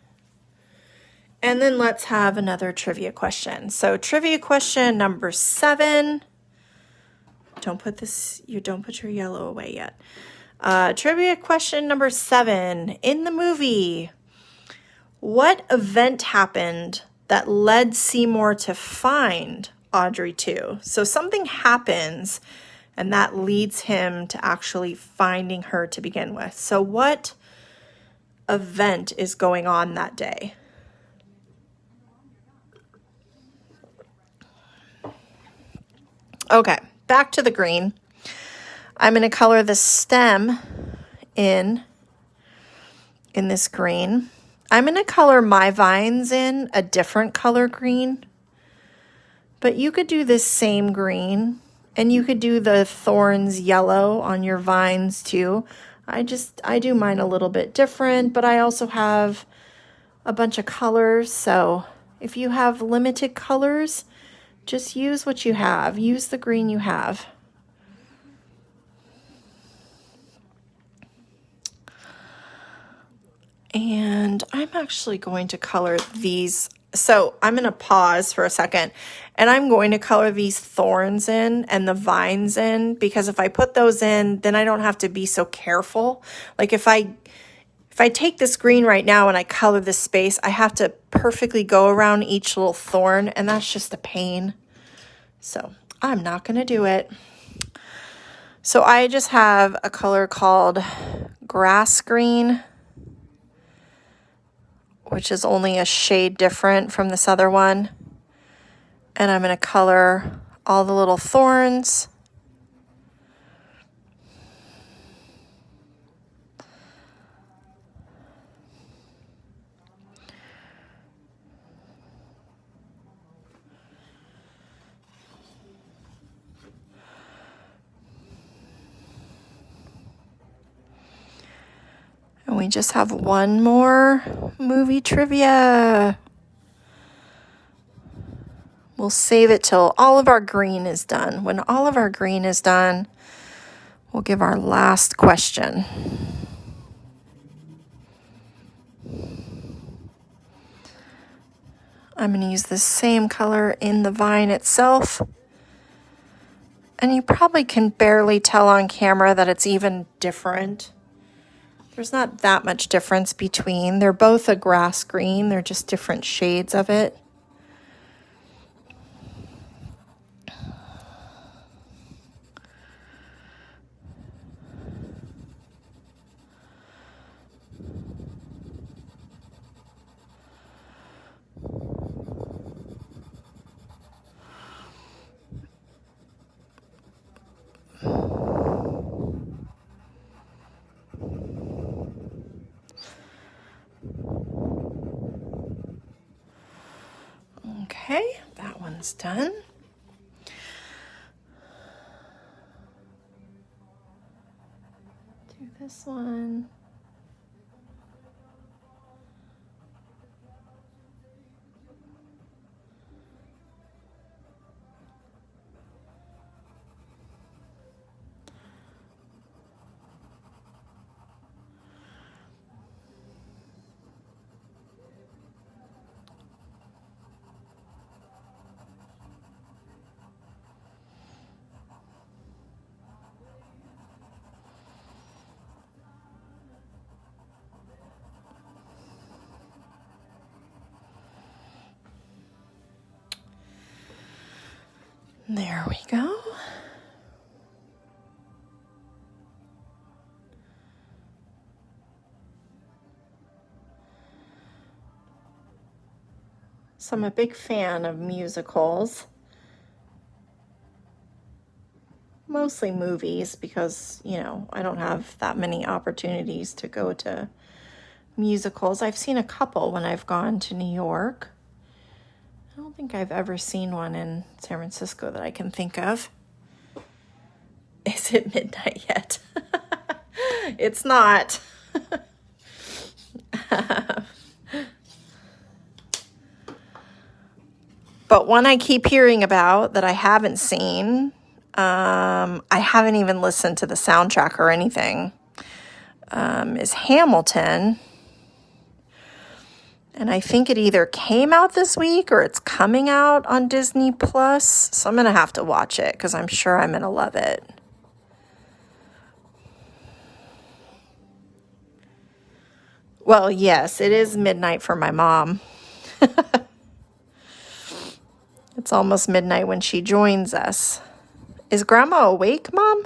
And then let's have another trivia question. So trivia question number 7. Don't put your yellow away yet. Trivia question number 7. In the movie, what event happened that led Seymour to find Audrey 2? So something happens and that leads him to actually finding her to begin with. So what event is going on that day? Okay, back to the green. I'm going to color the stem in this green. I'm going to color my vines in a different color green, but you could do this same green, and you could do the thorns yellow on your vines too. I do mine a little bit different, but I also have a bunch of colors, so if you have limited colors, just use what you have. Use the green you have. And I'm actually going to color these. So I'm going to pause for a second, and I'm going to color these thorns in and the vines in, because if I put those in, then I don't have to be so careful. Like if I take this green right now and I color this space, I have to perfectly go around each little thorn, and that's just a pain. So I'm not going to do it. So I just have a color called grass green, which is only a shade different from this other one. And I'm going to color all the little thorns. And we just have one more movie trivia. We'll save it till all of our green is done. When all of our green is done, we'll give our last question. I'm going to use the same color in the vine itself. And you probably can barely tell on camera that it's even different. There's not that much difference between. They're both a grass green. They're just different shades of it. Okay, that one's done. Do this one. There we go. So I'm a big fan of musicals. Mostly movies because, I don't have that many opportunities to go to musicals. I've seen a couple when I've gone to New York. I don't think I've ever seen one in San Francisco that I can think of. Is it midnight yet? It's not. But one I keep hearing about that I haven't seen, I haven't even listened to the soundtrack or anything, is Hamilton. And I think it either came out this week or it's coming out on Disney Plus. So I'm going to have to watch it because I'm sure I'm going to love it. Well, yes, it is midnight for my mom. It's almost midnight when she joins us. Is Grandma awake, Mom?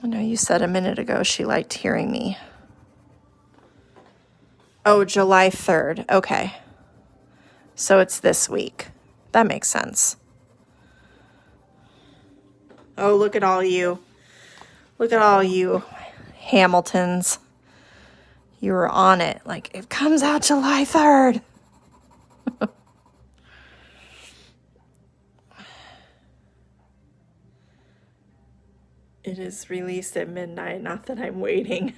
I know you said a minute ago she liked hearing me. Oh, July 3rd. Okay. So it's this week. That makes sense. Oh, look at all you. Look at all you Hamiltons. You were on it. Like, it comes out July 3rd. It is released at midnight. Not that I'm waiting.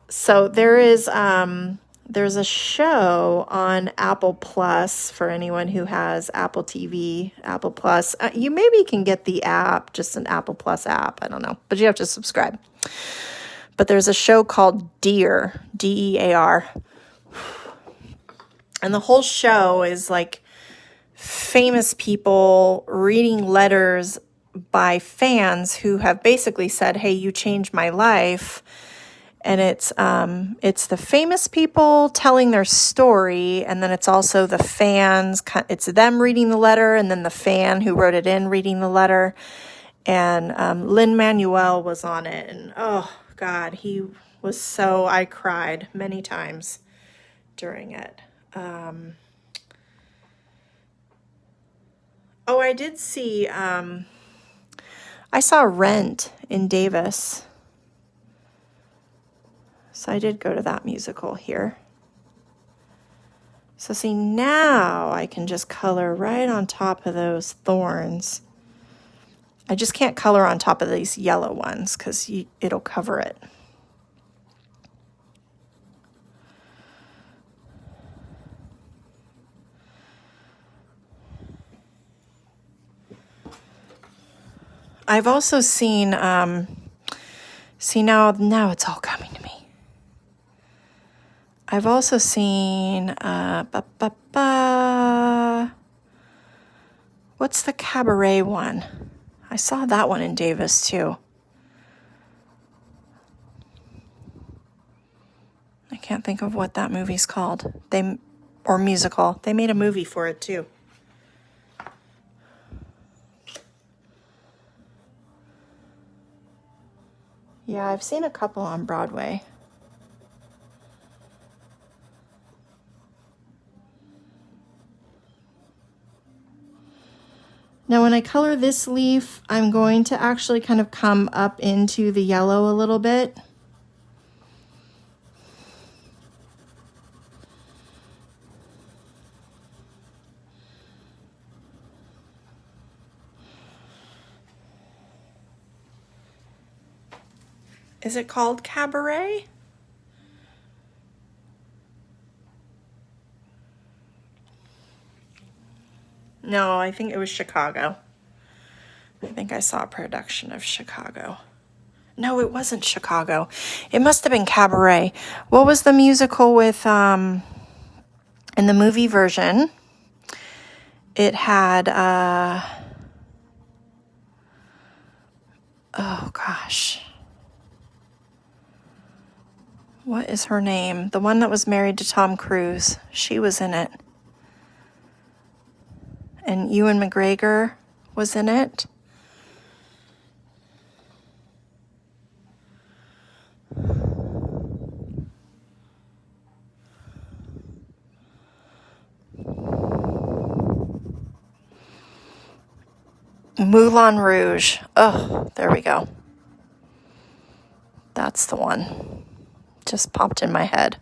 So there's a show on Apple Plus for anyone who has Apple TV, Apple Plus. You maybe can get the app, just an Apple Plus app. I don't know, but you have to subscribe. But there's a show called Dear, D-E-A-R. And the whole show is like famous people reading letters by fans who have basically said, hey, you changed my life. And it's the famous people telling their story, and then it's also the fans. It's them reading the letter, and then the fan who wrote it in reading the letter. And Lin-Manuel was on it, and oh God, he was so, I cried many times during it. Oh, I did see. I saw Rent in Davis. So I did go to that musical here. So see, now I can just color right on top of those thorns. I just can't color on top of these yellow ones because it'll cover it. I've also seen, see now it's all coming to me. I've also seen, what's the cabaret one? I saw that one in Davis too. I can't think of what that movie's called. Or musical. They made a movie for it too. Yeah, I've seen a couple on Broadway. Now when I color this leaf, I'm going to actually kind of come up into the yellow a little bit. Is it called Cabaret? No, I think it was Chicago. I think I saw a production of Chicago. No, it wasn't Chicago. It must have been Cabaret. What was the musical with, in the movie version, it had, oh gosh. What is her name? The one that was married to Tom Cruise. She was in it. And Ewan McGregor was in it. Moulin Rouge. Oh, there we go. That's the one. Just popped in my head.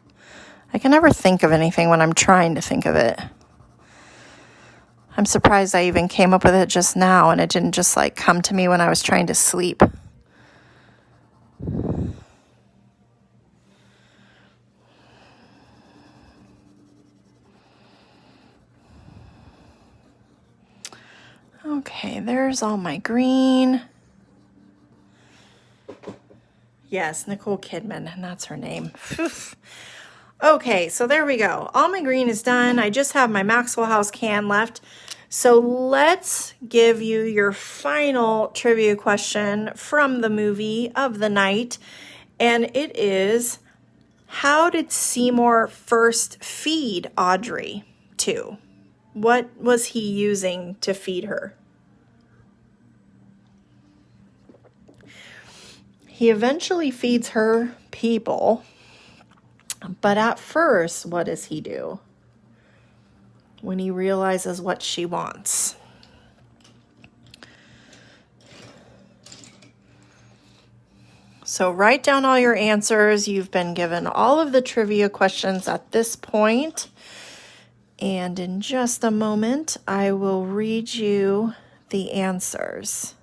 I can never think of anything when I'm trying to think of it. I'm surprised I even came up with it just now and it didn't just like come to me when I was trying to sleep. Okay, there's all my green. Yes, Nicole Kidman, and that's her name. Okay, so there we go. All my green is done. I just have my Maxwell House can left. So let's give you your final trivia question from the movie of the night. And it is, how did Seymour first feed Audrey to? What was he using to feed her? He eventually feeds her people, but at first, what does he do when he realizes what she wants? So write down all your answers. You've been given all of the trivia questions at this point. And in just a moment, I will read you the answers.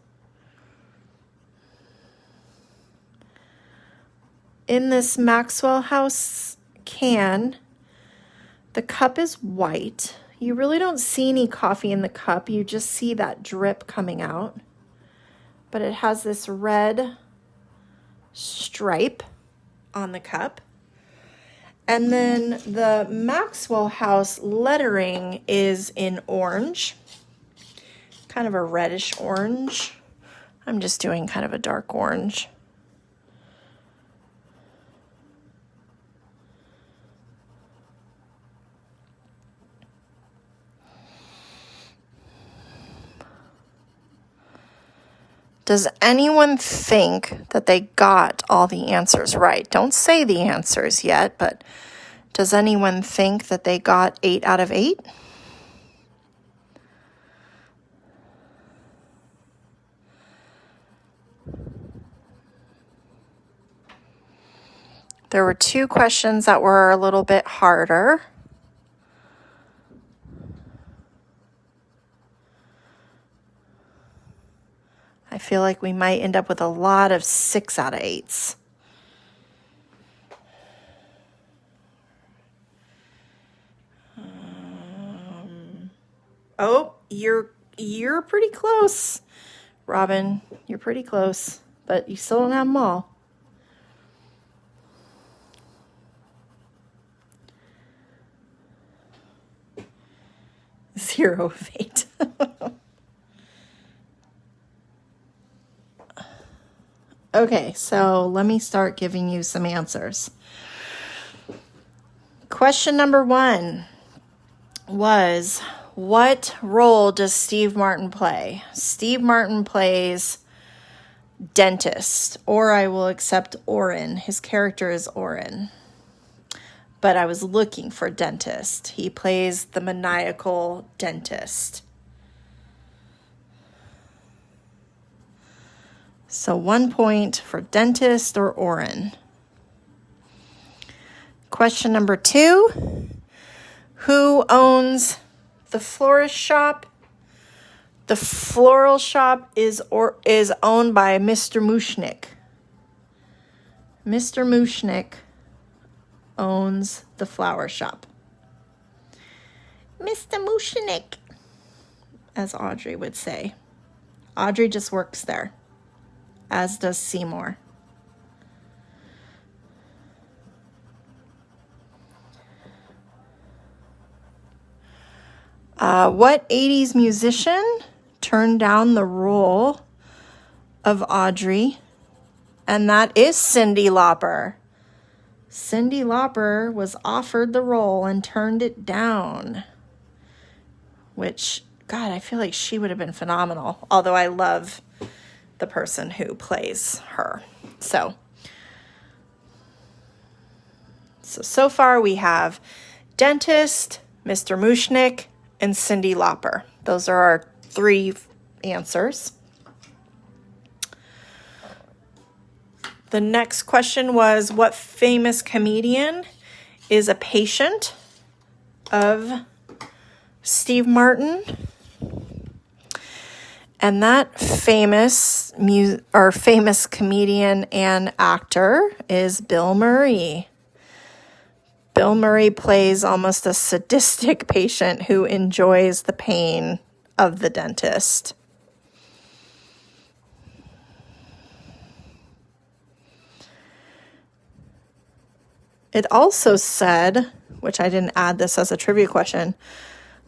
In this Maxwell House can, the cup is white. You really don't see any coffee in the cup. You just see that drip coming out. But it has this red stripe on the cup. And then the Maxwell House lettering is in orange, kind of a reddish orange. I'm just doing kind of a dark orange. Does anyone think that they got all the answers right? Don't say the answers yet, but does anyone think that they got 8 out of 8? There were 2 questions that were a little bit harder. I feel like we might end up with a lot of 6 out of 8s. Oh, you're pretty close, Robin. You're pretty close, but you still don't have them all. Zero of 8. Okay, so let me start giving you some answers. Question number 1 was, what role does Steve Martin play? Steve Martin plays dentist, or I will accept Orrin. His character is Orrin. But I was looking for dentist. He plays the maniacal dentist. So 1 point for dentist or Orrin. Question number 2. Who owns the florist shop? The floral shop is owned by Mr. Mushnick. Mr. Mushnick owns the flower shop. Mr. Mushnick, as Audrey would say. Audrey just works there, as does Seymour. What 80s musician turned down the role of Audrey? And that is Cyndi Lauper. Cyndi Lauper was offered the role and turned it down. Which, God, I feel like she would have been phenomenal. Although I love the person who plays her. So far we have dentist, Mr. Mushnick, and Cyndi Lauper. Those are our 3 answers. The next question was, what famous comedian is a patient of Steve Martin? And that famous comedian and actor is Bill Murray. Bill Murray plays almost a sadistic patient who enjoys the pain of the dentist. It also said, which I didn't add this as a trivia question,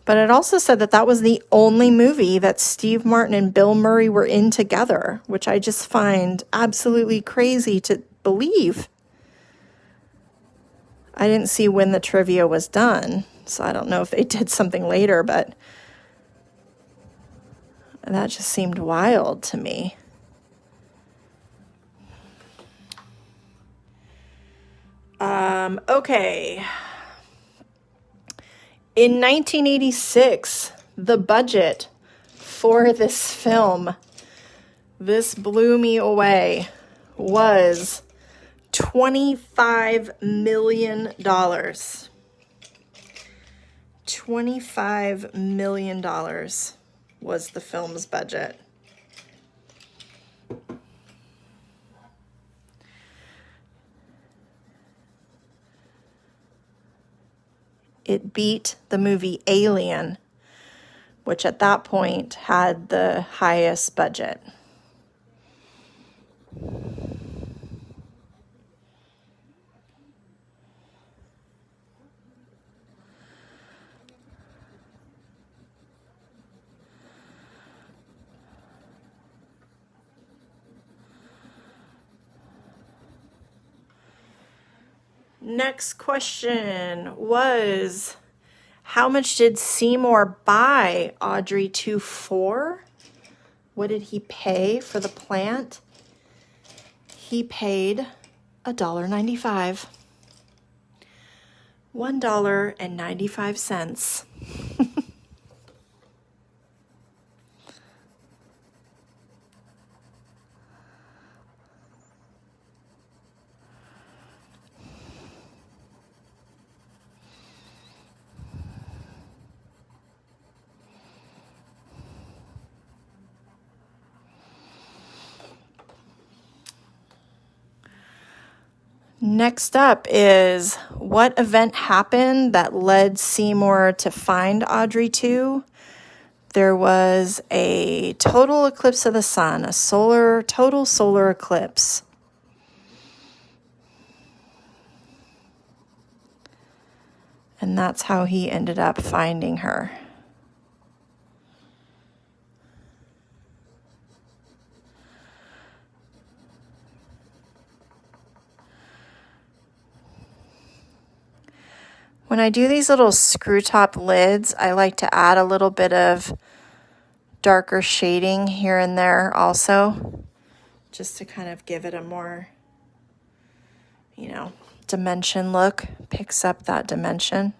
but it also said that that was the only movie that Steve Martin and Bill Murray were in together, which I just find absolutely crazy to believe. I didn't see when the trivia was done, so I don't know if they did something later, but that just seemed wild to me. Okay. In 1986, the budget for this film, this blew me away, was $25 million. $25 million was the film's budget. It beat the movie Alien, which at that point had the highest budget. Next question was, how much did Seymour buy Audrey 2 for? What did he pay for the plant? He paid $1.95. $1.95. Next up is, what event happened that led Seymour to find Audrey 2? There was a total eclipse of the sun, a total solar eclipse. And that's how he ended up finding her. When I do these little screw top lids, I like to add a little bit of darker shading here and there also, just to kind of give it a more, dimension look, picks up that dimension.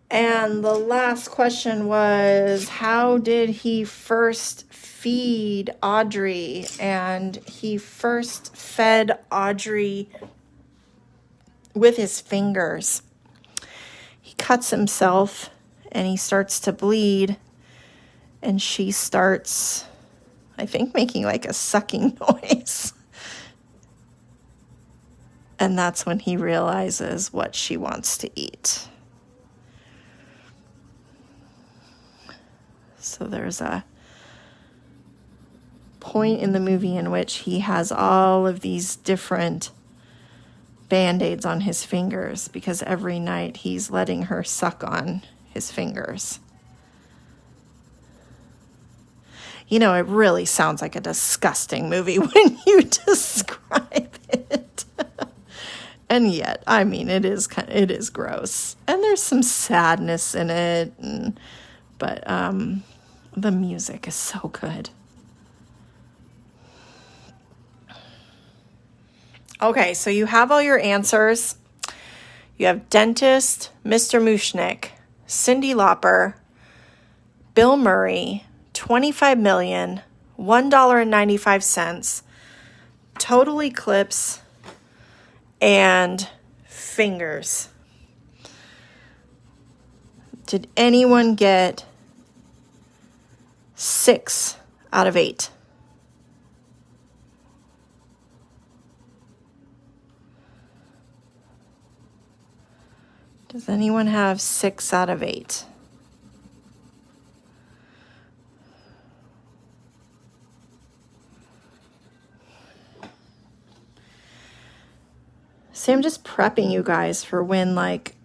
And the last question was, how did he first feed Audrey? And he first fed Audrey with his fingers. He cuts himself and he starts to bleed, and she starts, I think, making like a sucking noise. And that's when he realizes what she wants to eat. So there's a point in the movie in which he has all of these different Band-Aids on his fingers because every night he's letting her suck on his fingers. It really sounds like a disgusting movie when you describe it. And yet, it is gross. And there's some sadness in it, but the music is so good. Okay, so you have all your answers. You have dentist, Mr. Mushnick, Cyndi Lauper, Bill Murray, 25 million, $1.95, total eclipse, and fingers. Did anyone get 6 out of 8? Does anyone have 6 out of 8? See, I'm just prepping you guys for when, like,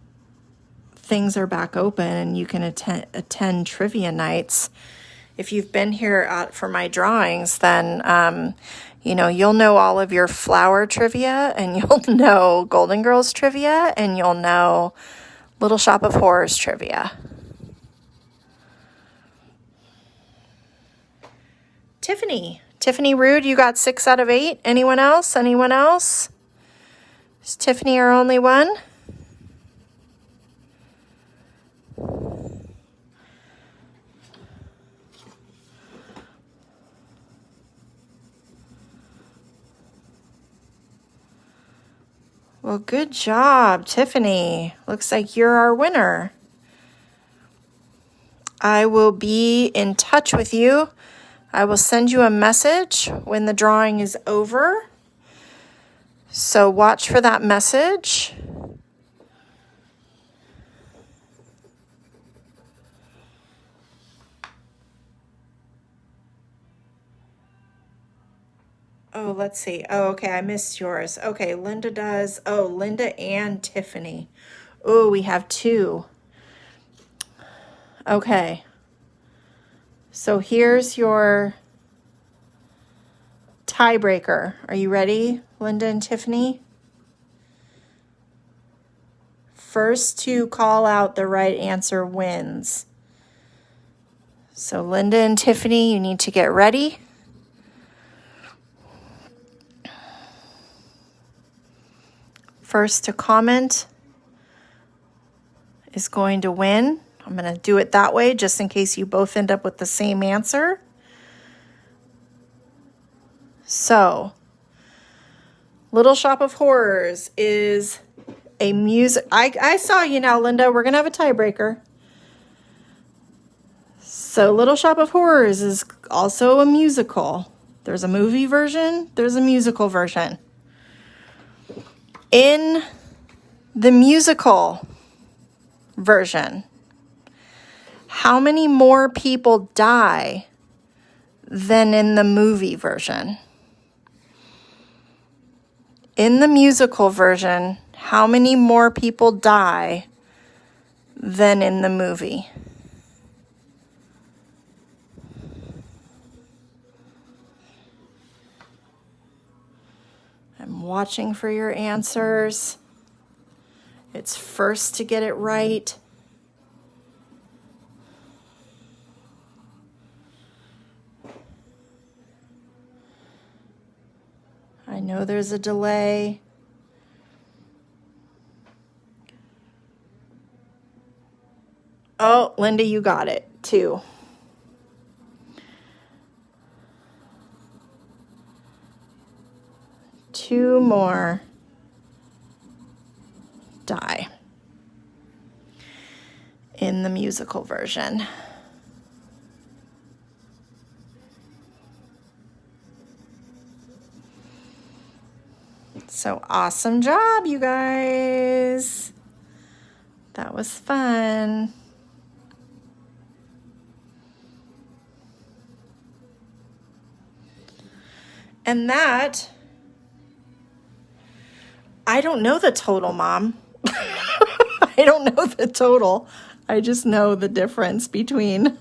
things are back open and you can attend trivia nights. If you've been here for my drawings, then, you know, you'll know all of your flower trivia, and you'll know Golden Girls trivia, and you'll know Little Shop of Horrors trivia. Tiffany Rude, you got 6 out of 8. Anyone else? Anyone else? Is Tiffany our only one? Well, good job, Tiffany. Looks like you're our winner. I will be in touch with you. I will send you a message when the drawing is over. So watch for that message. Oh, let's see. Oh, okay, I missed yours. Okay, Linda does. Oh, Linda and Tiffany. Oh, we have 2. Okay. So here's your tiebreaker. Are you ready, Linda and Tiffany? First to call out the right answer wins. So Linda and Tiffany, you need to get ready. First to comment is going to win. I'm going to do it that way just in case you both end up with the same answer. So, Little Shop of Horrors is a music. I saw you now, Linda. We're going to have a tiebreaker. So, Little Shop of Horrors is also a musical. There's a movie version, there's a musical version. In the musical version, how many more people die than in the movie version? In the musical version, how many more people die than in the movie? I'm watching for your answers. It's first to get it right. I know there's a delay. Oh, Linda, you got it, 2. Two more die in the musical version. So awesome job, you guys. That was fun. And that, I don't know the total, Mom. I don't know the total. I just know the difference between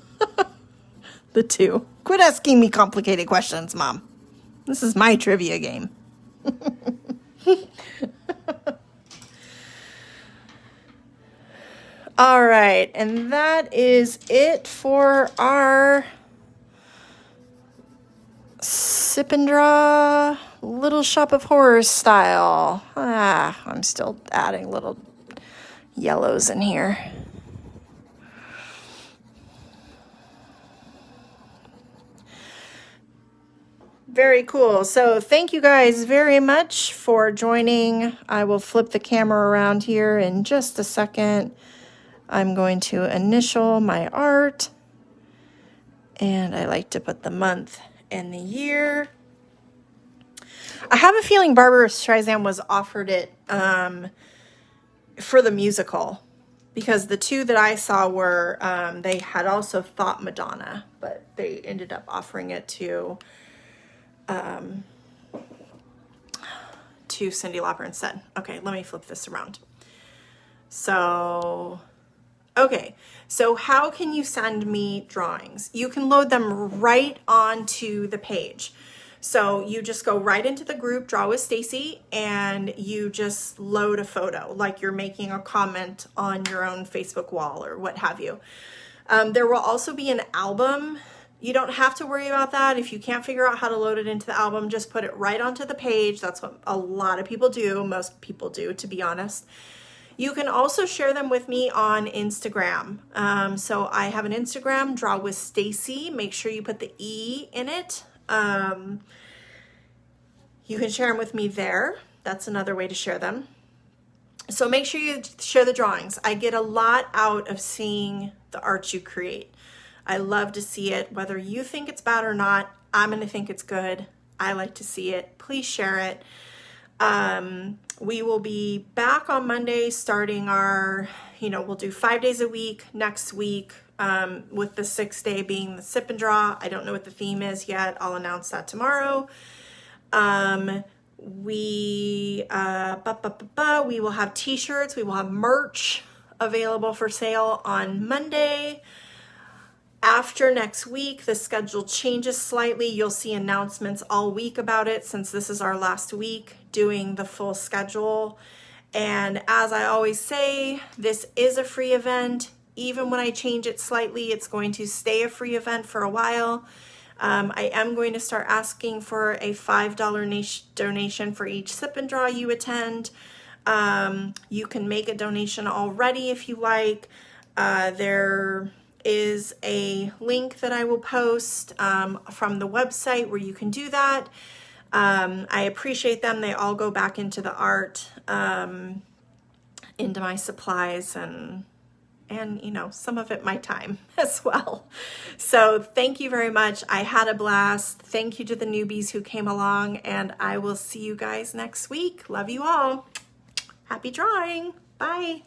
the 2. Quit asking me complicated questions, Mom. This is my trivia game. All right, and that is it for our Sip and Draw Little Shop of Horrors style. I'm still adding little yellows in here. Very cool. So thank you guys very much for joining. I will flip the camera around here in just a second. I'm going to initial my art, and I like to put the month and the year. I have a feeling Barbara Streisand was offered it for the musical, because the 2 that I saw were, they had also thought Madonna, but they ended up offering it to to Cyndi Lauper instead. Okay, let me flip this around. So, okay, so how can you send me drawings? You can load them right onto the page. So you just go right into the group, Draw with Stacy, and you just load a photo, like you're making a comment on your own Facebook wall or what have you. There will also be an album. You don't have to worry about that. If you can't figure out how to load it into the album, just put it right onto the page. That's what a lot of people do. Most people do, to be honest. You can also share them with me on Instagram. So I have an Instagram, Draw with Stacy. Make sure you put the E in it. You can share them with me there. That's another way to share them. So make sure you share the drawings. I get a lot out of seeing the art you create. I love to see it. Whether you think it's bad or not, I'm going to think it's good. I like to see it. Please share it. We will be back on Monday starting our, we'll do 5 days a week next week, with the 6th day being the sip and draw. I don't know what the theme is yet. I'll announce that tomorrow. We will have t-shirts. We will have merch available for sale on Monday. After next week, the schedule changes slightly. You'll see announcements all week about it since this is our last week doing the full schedule. And as I always say, this is a free event. Even when I change it slightly, it's going to stay a free event for a while. I am going to start asking for a $5 donation for each sip and draw you attend. You can make a donation already if you like. There is a link that I will post from the website where you can do that. I appreciate them. They all go back into the art, into my supplies, and some of it my time as well. So thank you very much. I had a blast. Thank you to the newbies who came along, and I will see you guys next week. Love you all. Happy drawing. Bye.